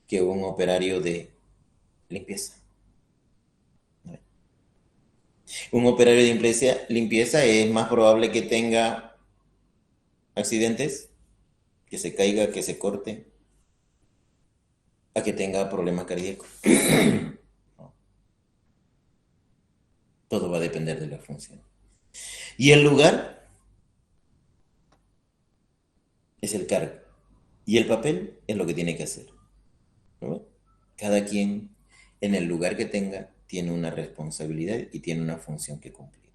que un operario de limpieza. Un operario de limpieza es más probable que tenga accidentes, que se caiga, que se corte, a que tenga problemas cardíacos. Todo va a depender de la función. ¿Y el lugar? es el cargo. Y el papel es lo que tiene que hacer. ¿No? Cada quien, en el lugar que tenga, tiene una responsabilidad y tiene una función que cumplir.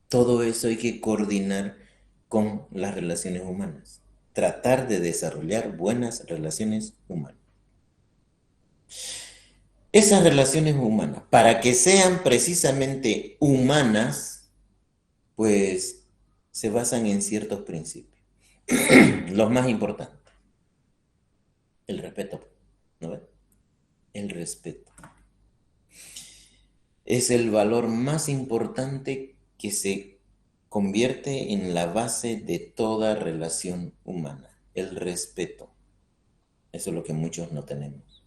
Todo eso hay que coordinar con las relaciones humanas. Tratar de desarrollar buenas relaciones humanas. Esas relaciones humanas, para que sean precisamente humanas, pues se basan en ciertos principios. Los más importantes. El respeto, ¿no ves? El respeto. Es el valor más importante que se convierte en la base de toda relación humana. El respeto. Eso es lo que muchos no tenemos,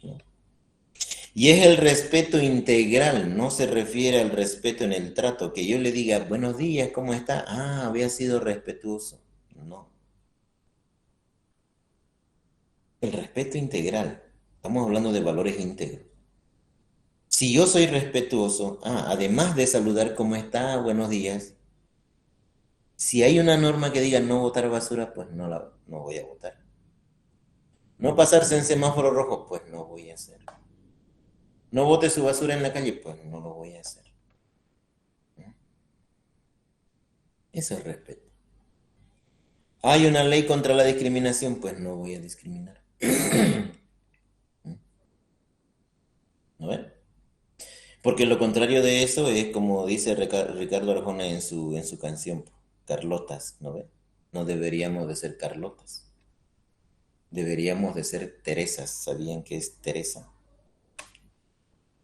¿no? Y es el respeto integral, no se refiere al respeto en el trato, que yo le diga, buenos días, ¿cómo está? Ah, había sido respetuoso. No. El respeto integral. Estamos hablando de valores íntegros. Si yo soy respetuoso, además de saludar, ¿cómo está? Buenos días. Si hay una norma que diga no botar basura, pues no voy a botar. No pasarse en semáforo rojo, pues no voy a hacer. No bote su basura en la calle, pues no lo voy a hacer. Eso es respeto. Hay una ley contra la discriminación, pues no voy a discriminar. ¿No ven? Porque lo contrario de eso es como dice Ricardo Arjona en su canción, Carlotas, ¿no ven? No deberíamos de ser Carlotas. Deberíamos de ser Teresas. ¿Sabían qué es Teresa?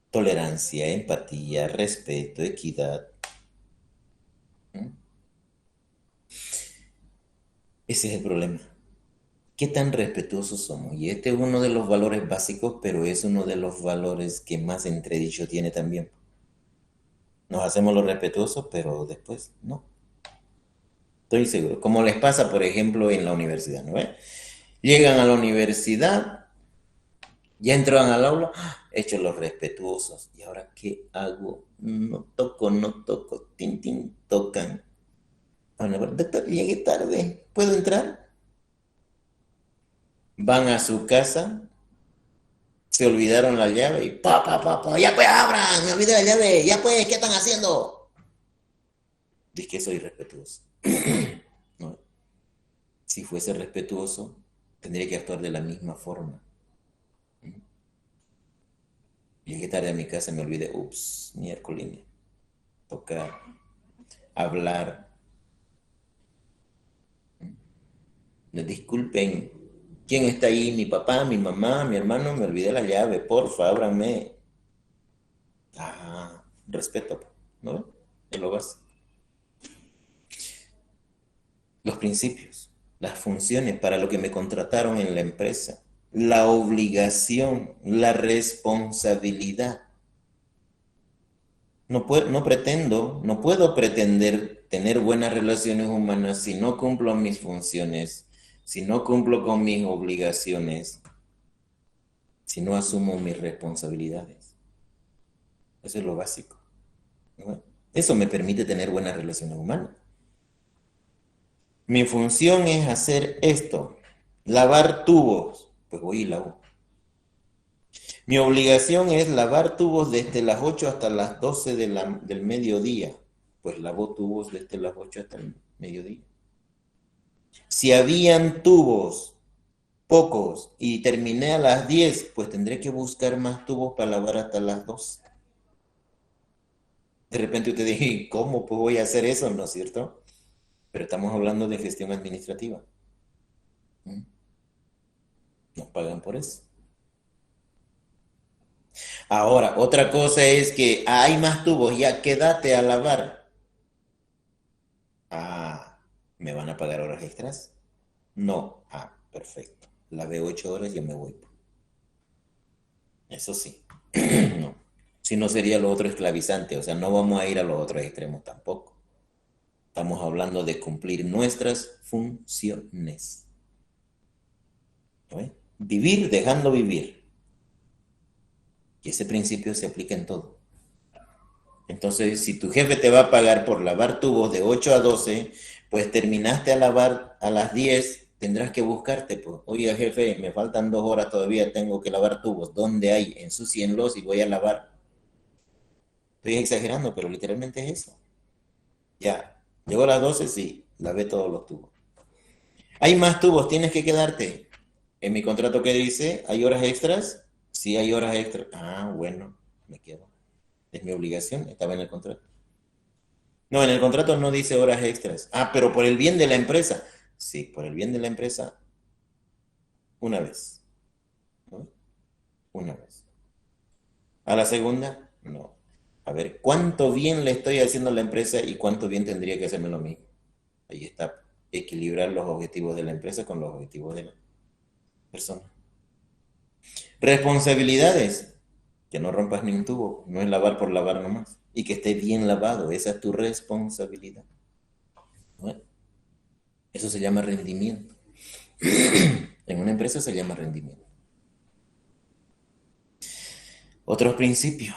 Tolerancia, empatía, respeto, equidad. Ese es el problema. ¿Qué tan respetuosos somos? Y este es uno de los valores básicos, pero es uno de los valores que más entredicho tiene también. Nos hacemos los respetuosos, pero después no. Estoy seguro. Como les pasa, por ejemplo, en la universidad, ¿no ves? Llegan a la universidad, ya entran al aula, hechos los respetuosos. ¿Y ahora qué hago? No toco, tin, tocan. Bueno, doctor, llegué tarde, ¿puedo entrar? Van a su casa, se olvidaron la llave y ya pues abran, me olvidé la llave, ya pues, ¿qué están haciendo? Dice que soy respetuoso. No. Si fuese respetuoso, tendría que actuar de la misma forma. Llegué tarde a mi casa, me olvidé, miércoles, tocar, hablar. Disculpen, ¿quién está ahí? Mi papá, mi mamá, mi hermano, me olvidé la llave, porfa, ábranme. Respeto, ¿no? Es lo básico. Los principios, las funciones para lo que me contrataron en la empresa, la obligación, la responsabilidad. No puedo pretender tener buenas relaciones humanas si no cumplo mis funciones, si no cumplo con mis obligaciones, si no asumo mis responsabilidades. Eso es lo básico, ¿no? Eso me permite tener buenas relaciones humanas. Mi función es hacer esto, lavar tubos, pues voy y lavo. Mi obligación es lavar tubos desde las 8 hasta las 12 del mediodía, pues lavo tubos desde las 8 hasta el mediodía. Si habían tubos pocos y terminé a las 10, pues tendré que buscar más tubos para lavar hasta las 12. De repente usted dice, ¿cómo pues voy a hacer eso? ¿No es cierto? Pero estamos hablando de gestión administrativa. Nos pagan por eso. Ahora, otra cosa es que hay más tubos, ya quédate a lavar. ¿Me van a pagar horas extras? No. Perfecto. Lavé 8 horas y yo me voy. Eso sí. No. Si no sería lo otro esclavizante, o sea, no vamos a ir a los otros extremos tampoco. Estamos hablando de cumplir nuestras funciones. ¿No? Vivir dejando vivir. Y ese principio se aplica en todo. Entonces, si tu jefe te va a pagar por lavar tubos de 8 a 12, Pues terminaste a lavar a las 10, tendrás que buscarte, pues, oiga jefe, me faltan 2 horas todavía, tengo que lavar tubos. ¿Dónde hay? Ensúcienlos y voy a lavar. Estoy exagerando, pero literalmente es eso. Ya, llegó a las 12, sí, lavé todos los tubos. Hay más tubos, tienes que quedarte. En mi contrato, ¿qué dice? ¿Hay horas extras? Sí, hay horas extras. Ah, bueno, me quedo. Es mi obligación, estaba en el contrato. No, en el contrato no dice horas extras. Ah, pero por el bien de la empresa. Sí, por el bien de la empresa, una vez. ¿No? Una vez. A la segunda, no. A ver, ¿cuánto bien le estoy haciendo a la empresa y cuánto bien tendría que hacerme lo mismo? Ahí está, equilibrar los objetivos de la empresa con los objetivos de la persona. Responsabilidades, que no rompas ni un tubo, no es lavar por lavar nomás. Y que esté bien lavado, esa es tu responsabilidad. ¿No? Eso se llama rendimiento. En una empresa se llama rendimiento. Otro principio,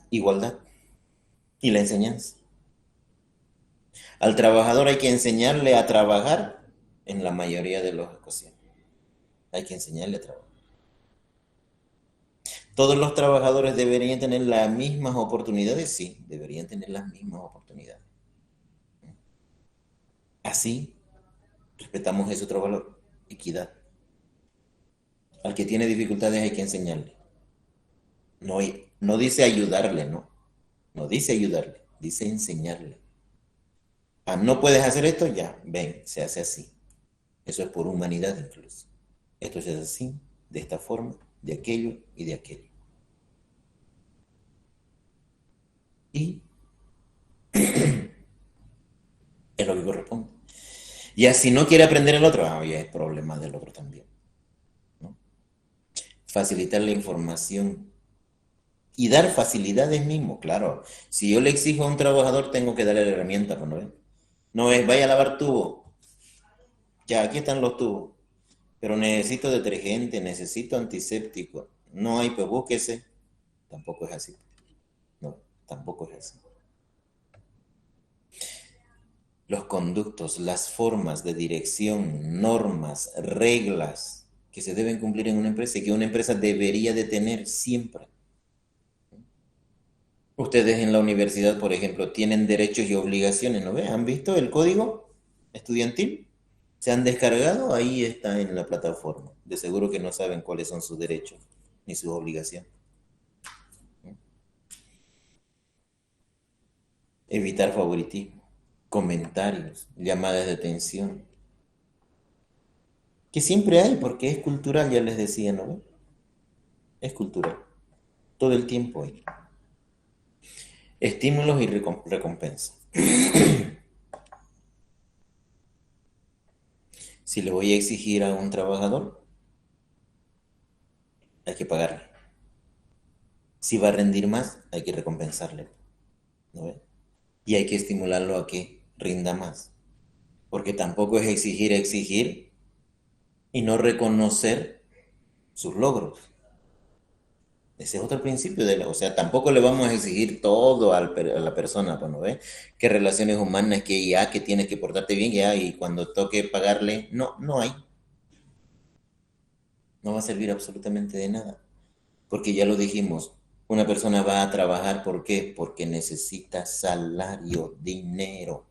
igualdad y la enseñanza. Al trabajador hay que enseñarle a trabajar en la mayoría de las ocasiones. Hay que enseñarle a trabajar. ¿Todos los trabajadores deberían tener las mismas oportunidades? Sí, deberían tener las mismas oportunidades. Así, respetamos ese otro valor, equidad. Al que tiene dificultades hay que enseñarle. No, no dice ayudarle, no. No dice ayudarle, dice enseñarle. Ah, no puedes hacer esto, ya, ven, se hace así. Eso es por humanidad incluso. Esto se hace así, de esta forma, de aquello y de aquello. Y es lo que corresponde. Y así no quiere aprender el otro, ya es problema del otro también. ¿No? Facilitar la información y dar facilidades mismo, claro. Si yo le exijo a un trabajador, tengo que darle la herramienta, pues, ¿no? No es, vaya a lavar tubo. Ya, aquí están los tubos. Pero necesito detergente, necesito antiséptico. No hay, pues búsquese. Tampoco es así. No, tampoco es así. Los conductos, las formas de dirección, normas, reglas que se deben cumplir en una empresa y que una empresa debería de tener siempre. Ustedes en la universidad, por ejemplo, tienen derechos y obligaciones, ¿no ven? ¿Han visto el código estudiantil? ¿Se han descargado? Ahí está en la plataforma. De seguro que no saben cuáles son sus derechos ni sus obligaciones. Evitar favoritismo, comentarios, llamadas de atención, que siempre hay porque es cultural, ya les decía, ¿no ven? Es cultural. Todo el tiempo hay. Estímulos y recompensa. Si le voy a exigir a un trabajador, hay que pagarle. Si va a rendir más, hay que recompensarle. ¿No ve? Y hay que estimularlo a que rinda más. Porque tampoco es exigir y no reconocer sus logros. Ese es otro principio o sea, tampoco le vamos a exigir todo a la persona, pues, ¿no ve? Que relaciones humanas, que ya, que tienes que portarte bien, ya, y cuando toque pagarle, no, no hay. No va a servir absolutamente de nada. Porque ya lo dijimos, una persona va a trabajar, ¿por qué? Porque necesita salario, dinero.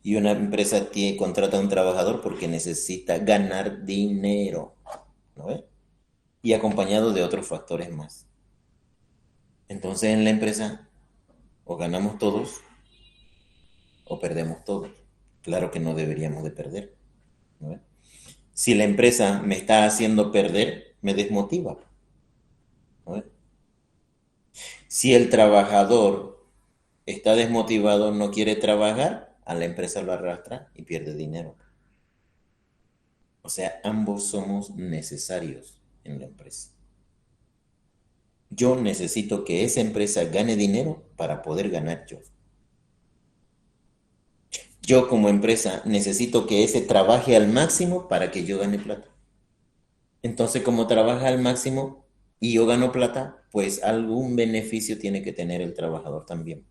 Y una empresa contrata a un trabajador porque necesita ganar dinero, ¿no ve? Y acompañado de otros factores más. Entonces en la empresa o ganamos todos o perdemos todos. Claro que no deberíamos de perder, ¿no ve? Si la empresa me está haciendo perder, me desmotiva, ¿no ve? Si el trabajador está desmotivado, no quiere trabajar, a la empresa lo arrastra y pierde dinero. O sea, ambos somos necesarios en la empresa. Yo necesito que esa empresa gane dinero para poder ganar yo. Yo como empresa necesito que ese trabaje al máximo para que yo gane plata. Entonces, como trabaja al máximo y yo gano plata, pues algún beneficio tiene que tener el trabajador también,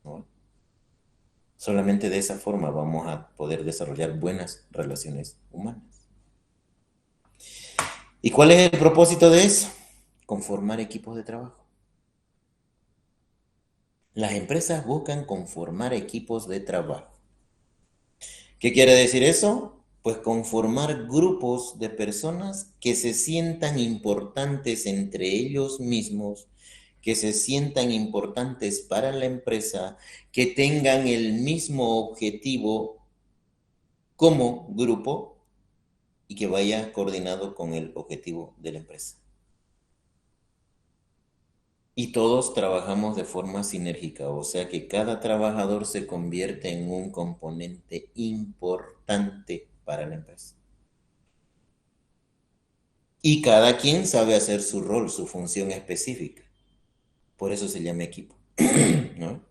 ¿no? Solamente de esa forma vamos a poder desarrollar buenas relaciones humanas. ¿Y cuál es el propósito de eso? Conformar equipos de trabajo. Las empresas buscan conformar equipos de trabajo. ¿Qué quiere decir eso? Pues conformar grupos de personas que se sientan importantes entre ellos mismos, que se sientan importantes para la empresa, que tengan el mismo objetivo como grupo y que vaya coordinado con el objetivo de la empresa. Y todos trabajamos de forma sinérgica, o sea que cada trabajador se convierte en un componente importante para la empresa. Y cada quien sabe hacer su rol, su función específica. Por eso se llama equipo, ¿no?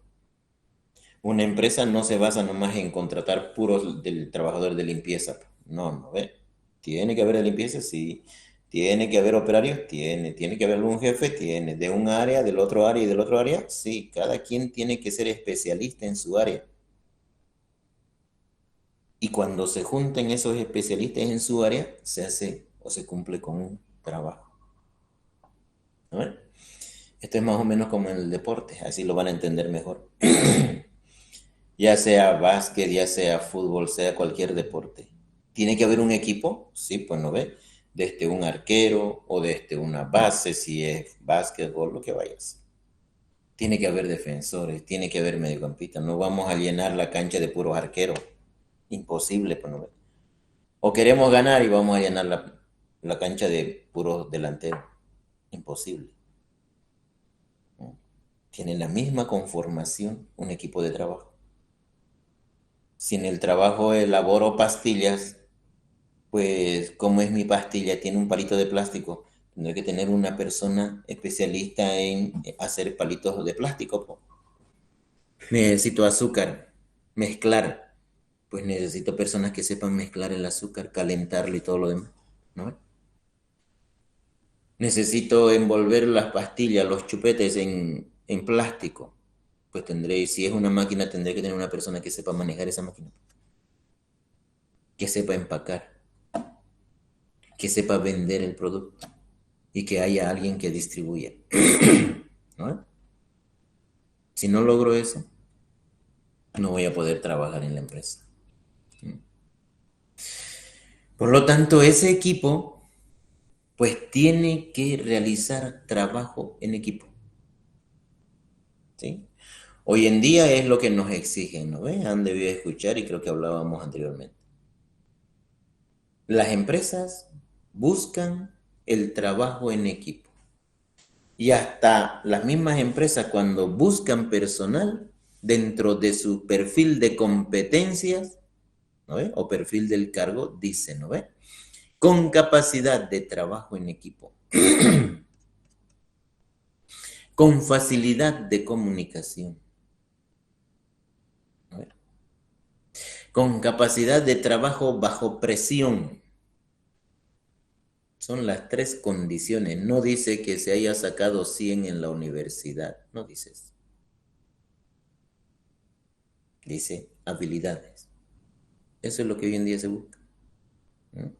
Una empresa no se basa nomás en contratar puros del trabajador de limpieza. No, ¿ve? Tiene que haber de limpieza, sí. Tiene que haber operarios, tiene que haber algún jefe, tiene, de un área, del otro área y del otro área, sí, cada quien tiene que ser especialista en su área. Y cuando se junten esos especialistas en su área, se hace o se cumple con un trabajo. ¿No? Esto es más o menos como en el deporte, así lo van a entender mejor. Ya sea básquet, ya sea fútbol, sea cualquier deporte. ¿Tiene que haber un equipo? Sí, pues no ve. Desde un arquero o desde una base, si es básquetbol, lo que vayas. Tiene que haber defensores, tiene que haber mediocampistas. No vamos a llenar la cancha de puros arqueros. Imposible, pues no ve. O queremos ganar y vamos a llenar la cancha de puros delanteros. Imposible. Tienen la misma conformación un equipo de trabajo. Si en el trabajo elaboro pastillas, pues como es mi pastilla, tiene un palito de plástico, tendré que tener una persona especialista en hacer palitos de plástico, po. Necesito azúcar, mezclar, pues necesito personas que sepan mezclar el azúcar, calentarlo y todo lo demás, ¿no? Necesito envolver las pastillas, los chupetes en plástico, pues tendré, si es una máquina, tendré que tener una persona que sepa manejar esa máquina, que sepa empacar, que sepa vender el producto y que haya alguien que distribuya. ¿No? Si no logro eso, no voy a poder trabajar en la empresa. Por lo tanto, ese equipo, pues tiene que realizar trabajo en equipo. ¿Sí? Hoy en día es lo que nos exigen, ¿no ves? Han debido escuchar y creo que hablábamos anteriormente. Las empresas buscan el trabajo en equipo. Y hasta las mismas empresas cuando buscan personal dentro de su perfil de competencias, ¿no ve? O perfil del cargo, dice, ¿no ve? Con capacidad de trabajo en equipo, con facilidad de comunicación, ¿no ve? Con capacidad de trabajo bajo presión. Son las tres condiciones. No dice que se haya sacado 100 en la universidad, no dice eso. Dice habilidades. Eso es lo que hoy en día se busca, ¿no?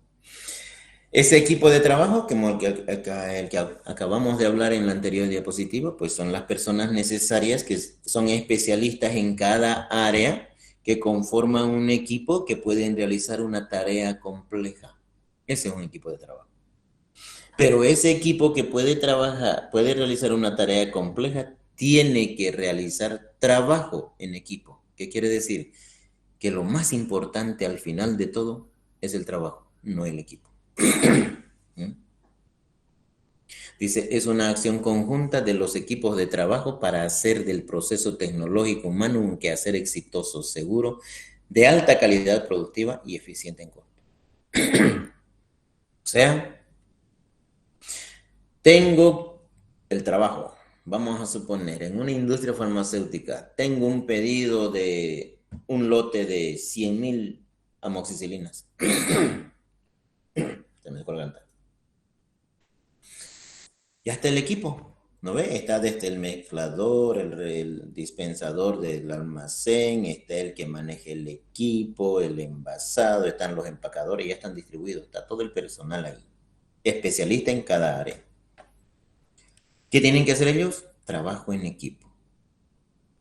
Ese equipo de trabajo, como el que acabamos de hablar en la anterior diapositiva, pues son las personas necesarias que son especialistas en cada área que conforman un equipo que pueden realizar una tarea compleja. Ese es un equipo de trabajo. Pero ese equipo que puede trabajar, puede realizar una tarea compleja, tiene que realizar trabajo en equipo. ¿Qué quiere decir? Que lo más importante al final de todo es el trabajo, no el equipo. Dice, es una acción conjunta de los equipos de trabajo para hacer del proceso tecnológico humano un quehacer exitoso, seguro, de alta calidad productiva y eficiente en costo. O sea, tengo el trabajo. Vamos a suponer, en una industria farmacéutica, tengo un pedido de un lote de 100,000 amoxicilinas. Se me dejó la garganta. Ya está el equipo. ¿No ves? Está desde el mezclador, el dispensador del almacén, está el que maneja el equipo, el envasado, están los empacadores, ya están distribuidos, está todo el personal ahí, especialista en cada área. ¿Qué tienen que hacer ellos? Trabajo en equipo.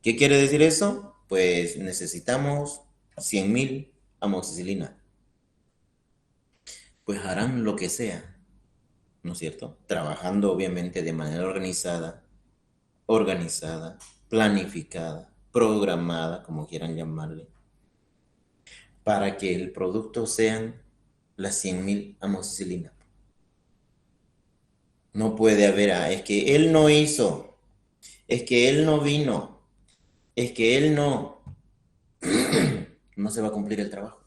¿Qué quiere decir eso? Pues necesitamos 100,000 amoxicilina. Pues harán lo que sea, ¿no es cierto? Trabajando obviamente de manera organizada, planificada, programada, como quieran llamarle, para que el producto sean las 100,000 amoxicilina. No puede haber, es que él no hizo, es que él no vino, es que él no, no se va a cumplir el trabajo.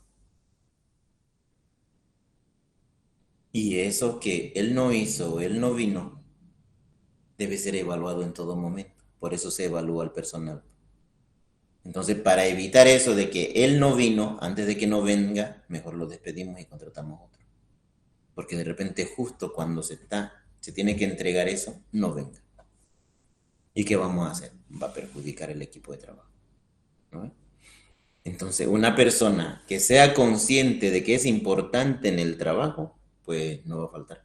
Y eso que él no hizo, él no vino, debe ser evaluado en todo momento. Por eso se evalúa al personal. Entonces, para evitar eso de que él no vino, antes de que no venga, mejor lo despedimos y contratamos otro. Porque de repente justo cuando se tiene que entregar eso, no venga. ¿Y qué vamos a hacer? Va a perjudicar el equipo de trabajo, ¿no? Entonces, una persona que sea consciente de que es importante en el trabajo, pues no va a faltar.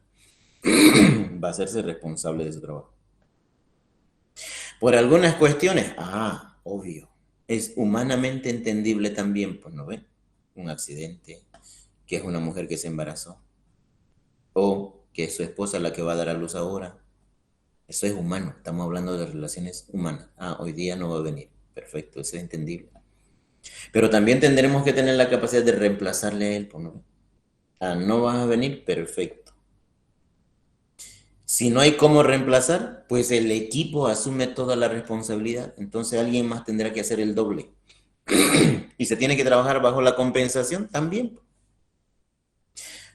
Va a hacerse responsable de su trabajo. Por algunas cuestiones, obvio, es humanamente entendible también, pues no ven, un accidente, que es una mujer que se embarazó, o que es su esposa la que va a dar a luz ahora. Eso es humano, estamos hablando de relaciones humanas. Hoy día no va a venir, perfecto, eso es entendible. Pero también tendremos que tener la capacidad de reemplazarle a él, pues no. No vas a venir, perfecto. Si no hay cómo reemplazar, pues el equipo asume toda la responsabilidad. Entonces alguien más tendrá que hacer el doble. Y se tiene que trabajar bajo la compensación también.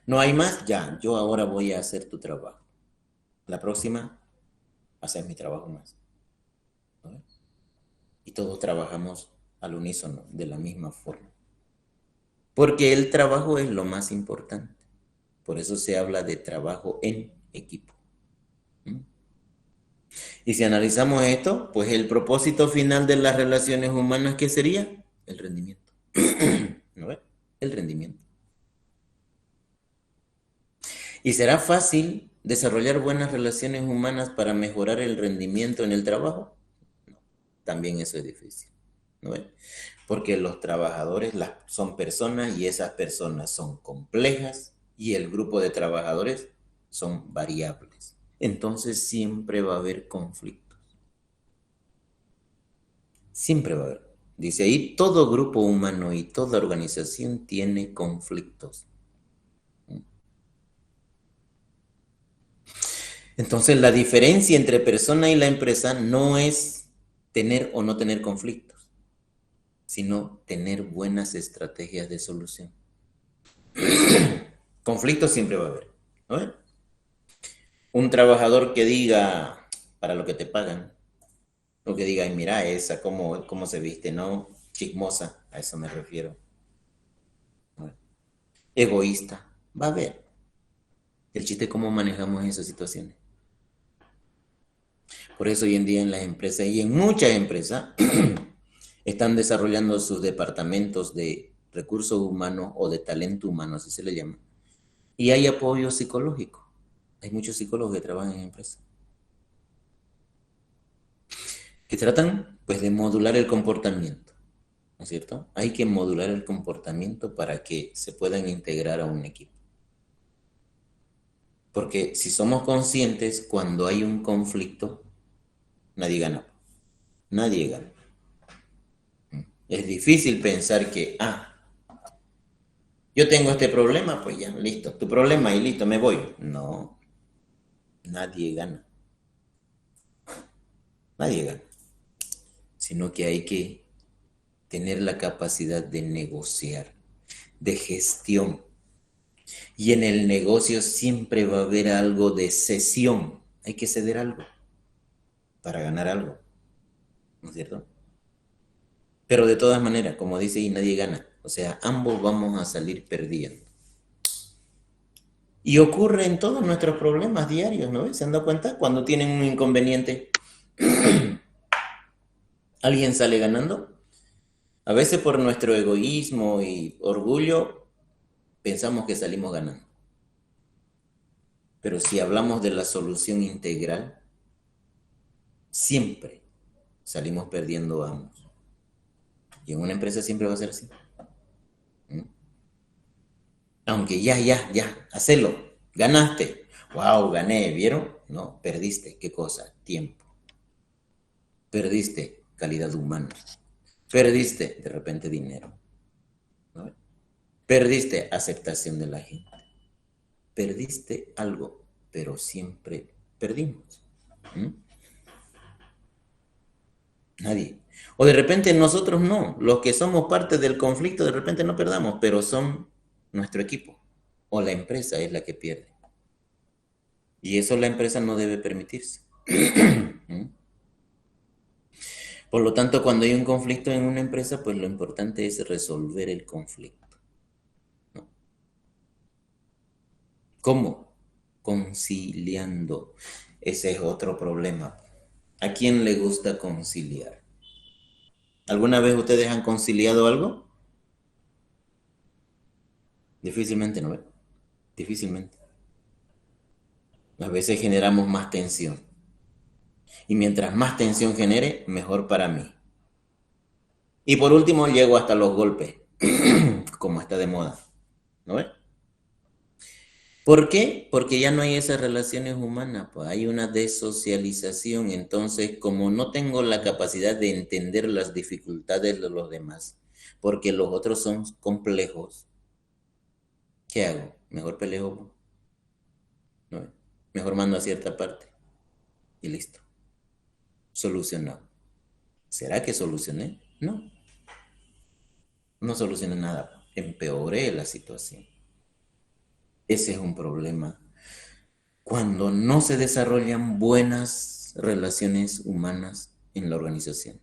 No hay más, ya, yo ahora voy a hacer tu trabajo. La próxima, haces mi trabajo más. ¿No? Y todos trabajamos al unísono, de la misma forma. Porque el trabajo es lo más importante. Por eso se habla de trabajo en equipo. Y si analizamos esto, pues el propósito final de las relaciones humanas, ¿qué sería? El rendimiento. ¿No ves? El rendimiento. ¿Y será fácil desarrollar buenas relaciones humanas para mejorar el rendimiento en el trabajo? No, también eso es difícil. ¿No ves? Porque los trabajadores son personas y esas personas son complejas y el grupo de trabajadores son variables. Entonces siempre va a haber conflictos. Siempre va a haber. Dice ahí, todo grupo humano y toda organización tiene conflictos. Entonces la diferencia entre persona y la empresa no es tener o no tener conflictos, sino tener buenas estrategias de solución. Conflictos siempre va a haber, ¿no? Un trabajador que diga, para lo que te pagan, o que diga, mira esa, cómo se viste, ¿no? Chismosa, a eso me refiero. ¿No? Egoísta, va a haber. El chiste es cómo manejamos esas situaciones. Por eso hoy en día en las empresas y en muchas empresas están desarrollando sus departamentos de recursos humanos o de talento humano, así se le llama. Y hay apoyo psicológico. Hay muchos psicólogos que trabajan en empresas. Que tratan, pues, de modular el comportamiento, ¿no es cierto? Hay que modular el comportamiento para que se puedan integrar a un equipo. Porque si somos conscientes, cuando hay un conflicto, nadie gana. Nadie gana. Es difícil pensar que, yo tengo este problema, pues ya, listo, tu problema y listo, me voy. No, nadie gana. Nadie gana. Sino que hay que tener la capacidad de negociar, de gestión. Y en el negocio siempre va a haber algo de cesión. Hay que ceder algo para ganar algo. ¿No es cierto? Pero de todas maneras, como dice, y nadie gana. O sea, ambos vamos a salir perdiendo. Y ocurre en todos nuestros problemas diarios, ¿no? ¿Se han dado cuenta? Cuando tienen un inconveniente, alguien sale ganando. A veces por nuestro egoísmo y orgullo pensamos que salimos ganando. Pero si hablamos de la solución integral, siempre salimos perdiendo ambos. Y en una empresa siempre va a ser así. Aunque ya, hacelo. Ganaste. Wow, gané, ¿vieron? No, perdiste. ¿Qué cosa? Tiempo. Perdiste calidad humana. Perdiste de repente dinero. ¿No? Perdiste aceptación de la gente. Perdiste algo, pero siempre perdimos. Nadie. O de repente nosotros no. Los que somos parte del conflicto de repente no perdamos, pero son nuestro equipo. O la empresa es la que pierde. Y eso la empresa no debe permitirse. Por lo tanto, cuando hay un conflicto en una empresa, pues lo importante es resolver el conflicto. ¿No? ¿Cómo? Conciliando. Ese es otro problema. ¿A quién le gusta conciliar? ¿Alguna vez ustedes han conciliado algo? Difícilmente, ¿no? Difícilmente. A veces generamos más tensión. Y mientras más tensión genere, mejor para mí. Y por último, llego hasta los golpes, como está de moda. ¿No ves? ¿Por qué? Porque ya no hay esas relaciones humanas, pues hay una desocialización. Entonces, como no tengo la capacidad de entender las dificultades de los demás, porque los otros son complejos, ¿qué hago? Mejor peleo, ¿no? Mejor mando a cierta parte y listo. Solucionado. ¿Será que solucioné? No. No solucioné nada. Empeoré la situación. Ese es un problema. Cuando no se desarrollan buenas relaciones humanas en la organización.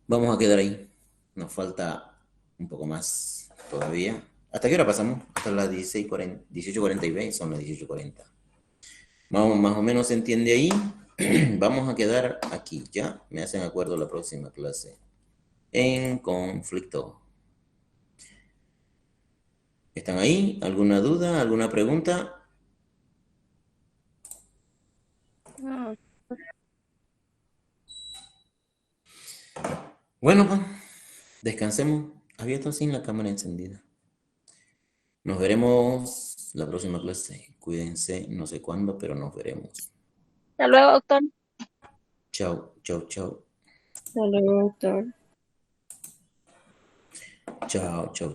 Vamos a quedar ahí. Nos falta un poco más todavía. ¿Hasta qué hora pasamos? Hasta las 18:40 y 20, son las 18:40. Más o menos se entiende ahí. Vamos a quedar aquí, ¿ya? Me hacen acuerdo la próxima clase. En conflicto. ¿Están ahí? ¿Alguna duda? ¿Alguna pregunta? No. Bueno, pues, descansemos. Abierto sin la cámara encendida. Nos veremos la próxima clase. Cuídense, no sé cuándo, pero nos veremos. Hasta luego, doctor. Chao, chao, chao. Hasta luego, doctor. Chao, chao, chao.